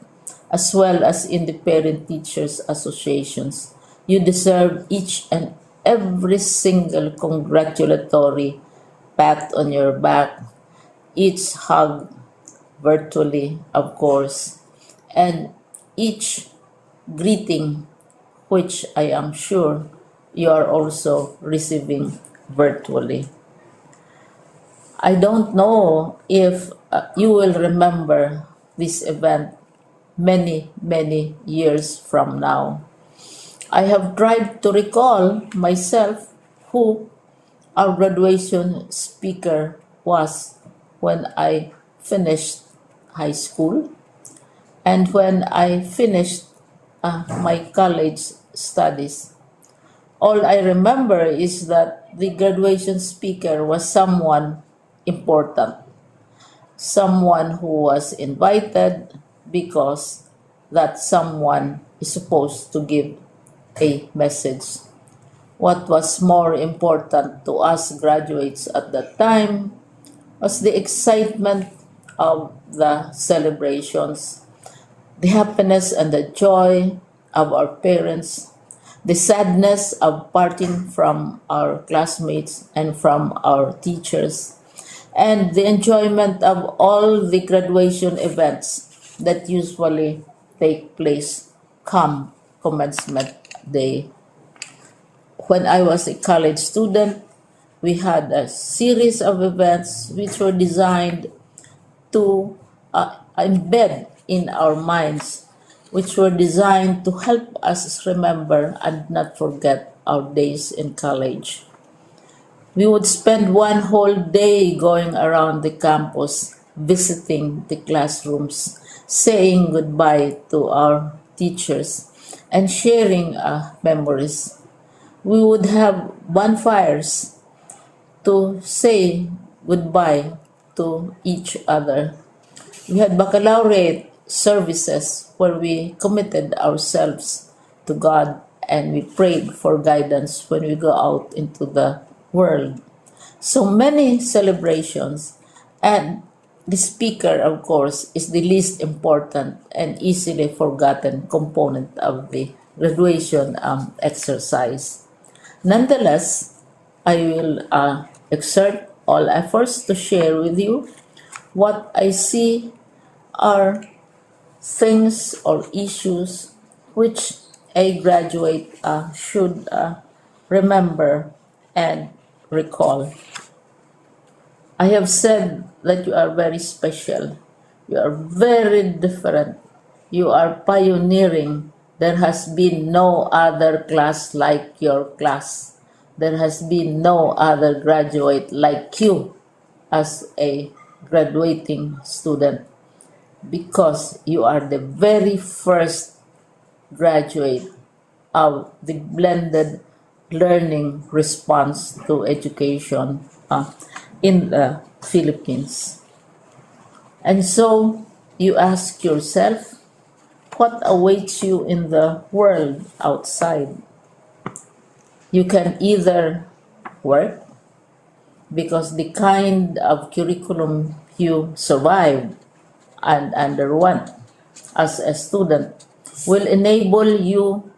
as well as in the parent teachers associations. You deserve each and every single congratulatory pat on your back, each hug virtually, of course, and each greeting, which I am sure you are also receiving virtually. I don't know if you will remember this event many, many years from now. I have tried to recall myself who our graduation speaker was when I finished high school and when I finished my college studies. All I remember is that the graduation speaker was someone important, someone who was invited because that someone is supposed to give a message. What was more important to us graduates at that time was the excitement of the celebrations, the happiness and the joy of our parents, the sadness of parting from our classmates and from our teachers, and the enjoyment of all the graduation events that usually take place come commencement day. When I was a college student, we had a series of events which were designed to embed in our minds, which were designed to help us remember and not forget our days in college. We would spend one whole day going around the campus, visiting the classrooms, saying goodbye to our teachers, and sharing memories. We would have bonfires to say goodbye to each other. We had baccalaureate services where we committed ourselves to God and we prayed for guidance when we go out into the world. So many celebrations, and the speaker, of course, is the least important and easily forgotten component of the graduation exercise. Nonetheless, I will exert all efforts to share with you what I see are things or issues which a graduate should remember, and recall. I have said that you are very special. You are very different. You are pioneering. There has been no other class like your class. There has been no other graduate like you as a graduating student, because you are the very first graduate of the blended learning response to education in the Philippines. And so you ask yourself, what awaits you in the world outside? You can either work, because the kind of curriculum you survived and underwent as a student will enable you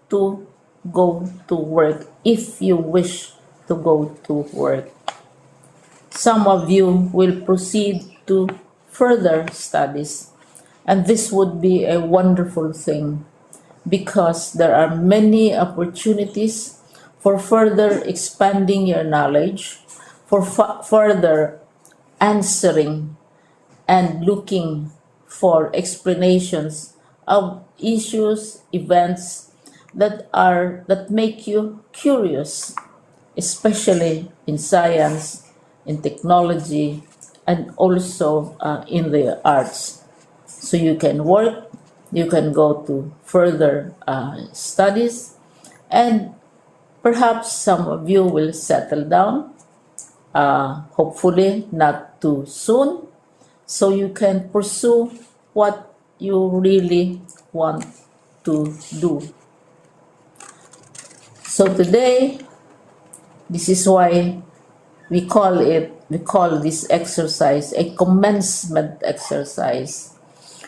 to go to work if you wish to go to work. Some of you will proceed to further studies, and this would be a wonderful thing, because there are many opportunities for further expanding your knowledge, for further answering and looking for explanations of issues, events that make you curious, especially in science, in technology, and also in the arts. So you can work, you can go to further studies, and perhaps some of you will settle down, hopefully not too soon, so you can pursue what you really want to do. So today, this is why we call this exercise a commencement exercise.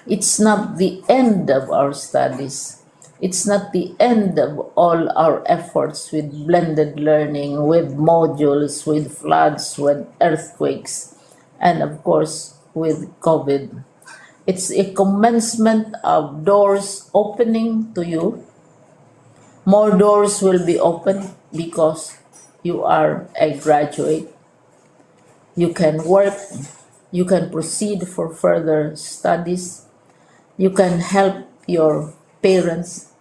It's not the end of our studies. It's not the end of all our efforts with blended learning, with modules, with floods, with earthquakes, and of course with COVID. It's a commencement of doors opening to you. More doors will be opened because you are a graduate. You can work, you can proceed for further studies, you can help your parents,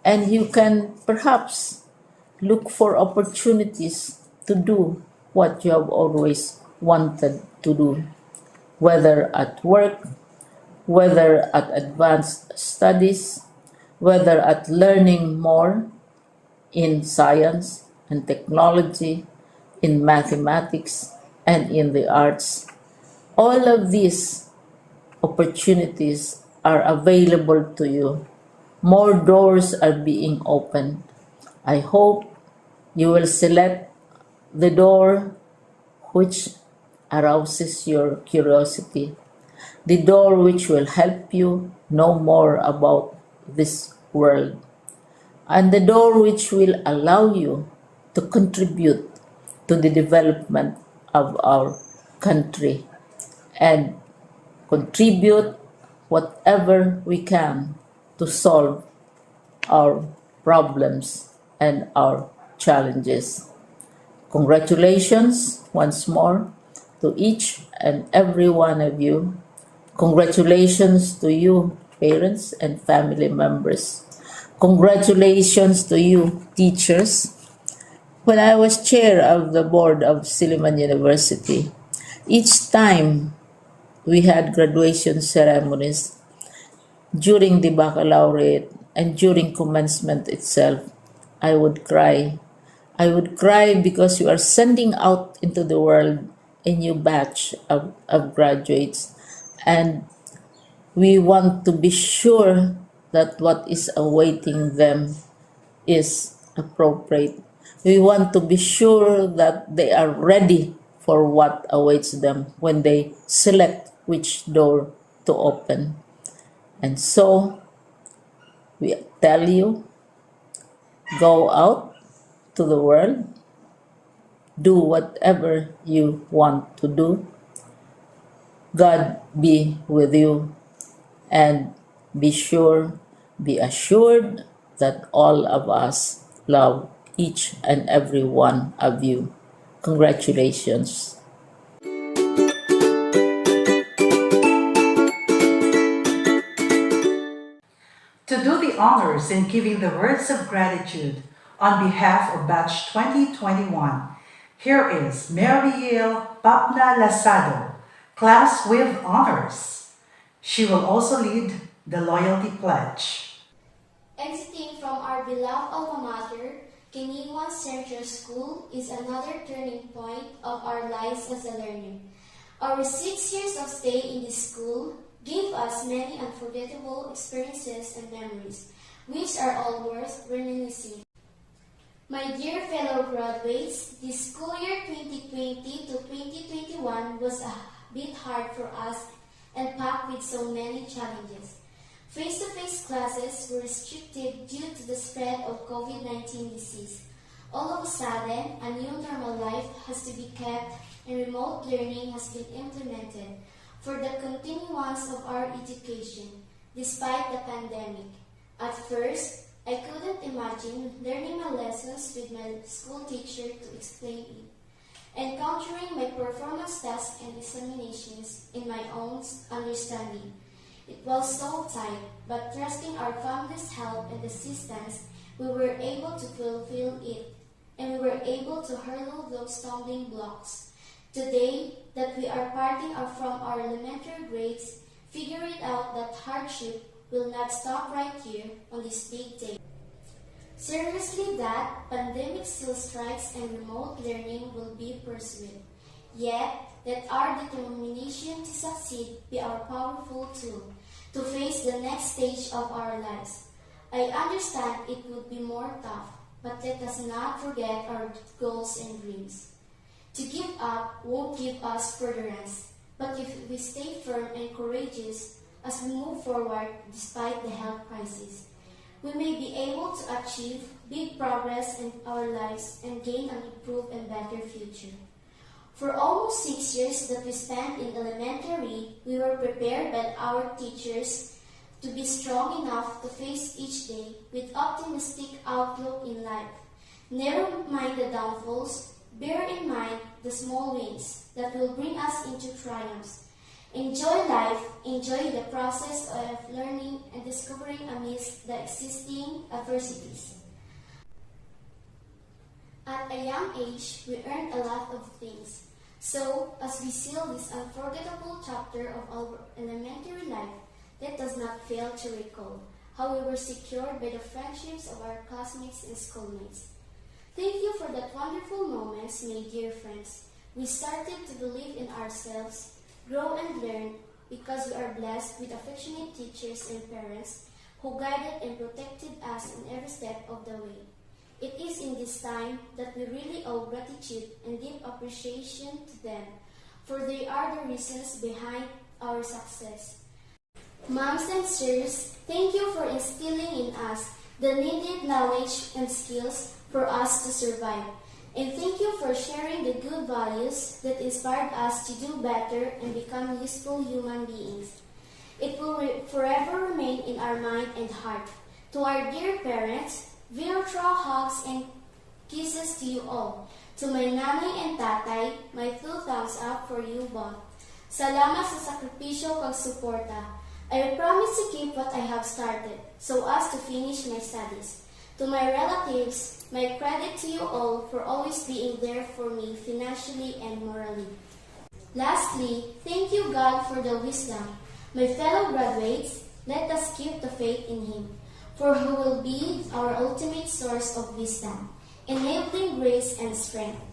and you can perhaps look for opportunities to do what you have always wanted to do, whether at work, whether at advanced studies, whether at learning more in science and technology, in mathematics, and in the arts. All of these opportunities are available to you. More doors are being opened. I hope you will select the door which arouses your curiosity, the door which will help you know more about this world, and the door which will allow you to contribute to the development of our country and contribute whatever we can to solve our problems and our challenges. Congratulations once more to each and every one of you. Congratulations to you, parents and family members. Congratulations to you, teachers. When I was chair of the board of Silliman University, each time we had graduation ceremonies, during the baccalaureate and during commencement itself, I would cry. I would cry because you are sending out into the world a new batch of graduates, and we want to be sure that what is awaiting them is appropriate. We want to be sure that they are ready for what awaits them when they select which door to open. And so we tell you, go out to the world, do whatever you want to do. God be with you, and be assured that all of us love each and every one of you. Congratulations. To do the honors in giving the words of gratitude on behalf of Batch 2021, here is Mariel Papna Lasado, class with honors. She will also lead the loyalty pledge. Exiting from our beloved alma mater, Caninguan Central School is another turning point of our lives as a learner. Our 6 years of stay in this school gave us many unforgettable experiences and memories, which are all worth reminiscing. My dear fellow graduates, this school year 2020 to 2021 was a bit hard for us and packed with so many challenges. Face-to-face classes were restricted due to the spread of COVID-19 disease. All of a sudden, a new normal life has to be kept and remote learning has been implemented for the continuance of our education, despite the pandemic. At first, I couldn't imagine learning my lessons with my school teacher to explain it, encountering my performance tasks and examinations in my own understanding. It was so tight, but trusting our family's help and assistance, we were able to fulfill it, and we were able to hurdle those stumbling blocks. Today, that we are parting from our elementary grades, figure it out that hardship will not stop right here on this big day. Seriously, that pandemic still strikes and remote learning will be pursued. Yet, let our determination to succeed be our powerful tool to face the next stage of our lives. I understand it would be more tough, but let us not forget our goals and dreams. To give up won't give us furtherance, but if we stay firm and courageous as we move forward despite the health crisis, we may be able to achieve big progress in our lives and gain an improved and better future. For almost 6 years that we spent in elementary, we were prepared by our teachers to be strong enough to face each day with optimistic outlook in life. Never mind the downfalls, bear in mind the small wins that will bring us into triumphs. Enjoy life, enjoy the process of learning and discovering amidst the existing adversities. At a young age, we earned a lot of things. So, as we seal this unforgettable chapter of our elementary life, let us not fail to recall how we were secured by the friendships of our classmates and schoolmates. Thank you for that wonderful moments, my dear friends. We started to believe in ourselves, grow and learn because we are blessed with affectionate teachers and parents who guided and protected us in every step of the way. It is in this time that we really owe gratitude and deep appreciation to them, for they are the reasons behind our success. Moms and sirs, thank you for instilling in us the needed knowledge and skills for us to survive. And thank you for sharing the good values that inspired us to do better and become useful human beings. It will forever remain in our mind and heart. To our dear parents, virtual hugs and kisses to you all. To my nanay and tatay, my 2 thumbs up for you both. Salamat sa sakripisyo kag suporta. I promise to keep what I have started, so as to finish my studies. To my relatives, my credit to you all for always being there for me financially and morally. Lastly, thank you God for the wisdom. My fellow graduates, let us keep the faith in Him, for He will be our ultimate source of wisdom, enabling grace and strength.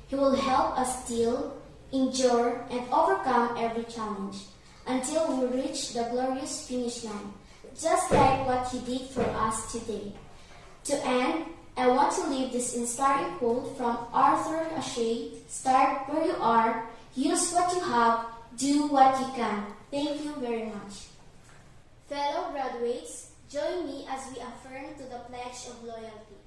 He will help us deal, endure, and overcome every challenge until we reach the glorious finish line, just like what He did for us today. To end, I want to leave this inspiring quote from Arthur Ashe: "Start where you are, use what you have, do what you can." Thank you very much. Fellow graduates, join me as we affirm to the pledge of loyalty.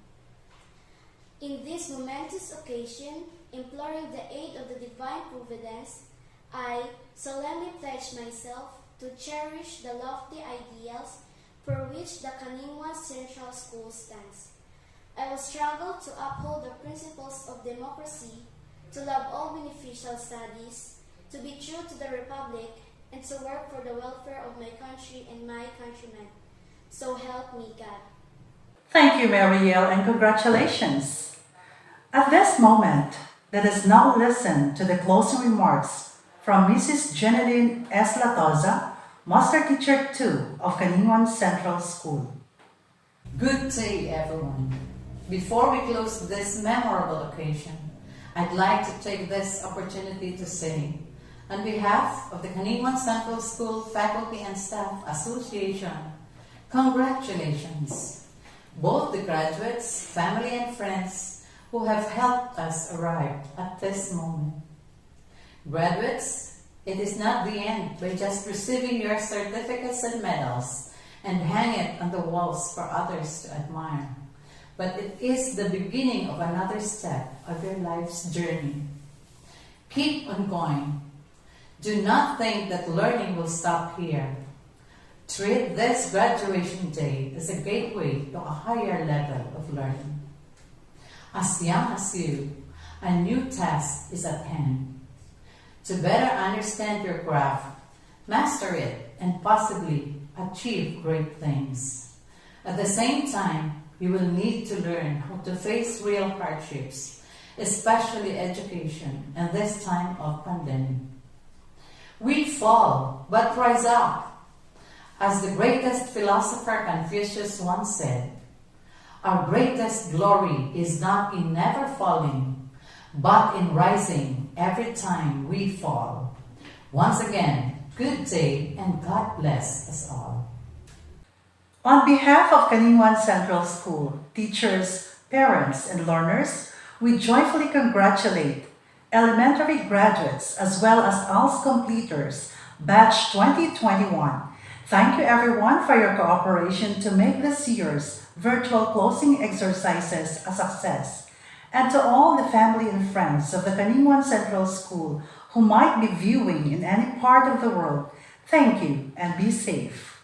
In this momentous occasion, imploring the aid of the divine providence, I solemnly pledge myself to cherish the lofty ideals for which the Caninguan Central School stands. I will struggle to uphold the principles of democracy, to love all beneficial studies, to be true to the Republic, and to work for the welfare of my country and my countrymen. So help me God. Thank you, Mariel, and congratulations. At this moment, let us now listen to the closing remarks from Mrs. Jeneline S. Latoza, Master Teacher 2 of Caninguan Central School. Good day, everyone. Before we close this memorable occasion, I'd like to take this opportunity to say, on behalf of the Caninguan Central School Faculty and Staff Association, congratulations, both the graduates, family, and friends who have helped us arrive at this moment. Graduates, it is not the end by just receiving your certificates and medals and hang it on the walls for others to admire, but it is the beginning of another step of your life's journey. Keep on going. Do not think that learning will stop here. Treat this graduation day as a gateway to a higher level of learning. As young as you, a new task is at hand. To better understand your craft, master it, and possibly achieve great things. At the same time, you will need to learn how to face real hardships, especially education and this time of pandemic. We fall, but rise up. As the greatest philosopher Confucius once said, our greatest glory is not in never falling, but in rising every time we fall. Once again, good day and God bless us all. On behalf of Caninguan Central School, teachers, parents, and learners, we joyfully congratulate elementary graduates as well as ALS completers, batch 2021. Thank you everyone for your cooperation to make this year's virtual closing exercises a success. And to all the family and friends of the Caninguan Central School who might be viewing in any part of the world, thank you and be safe.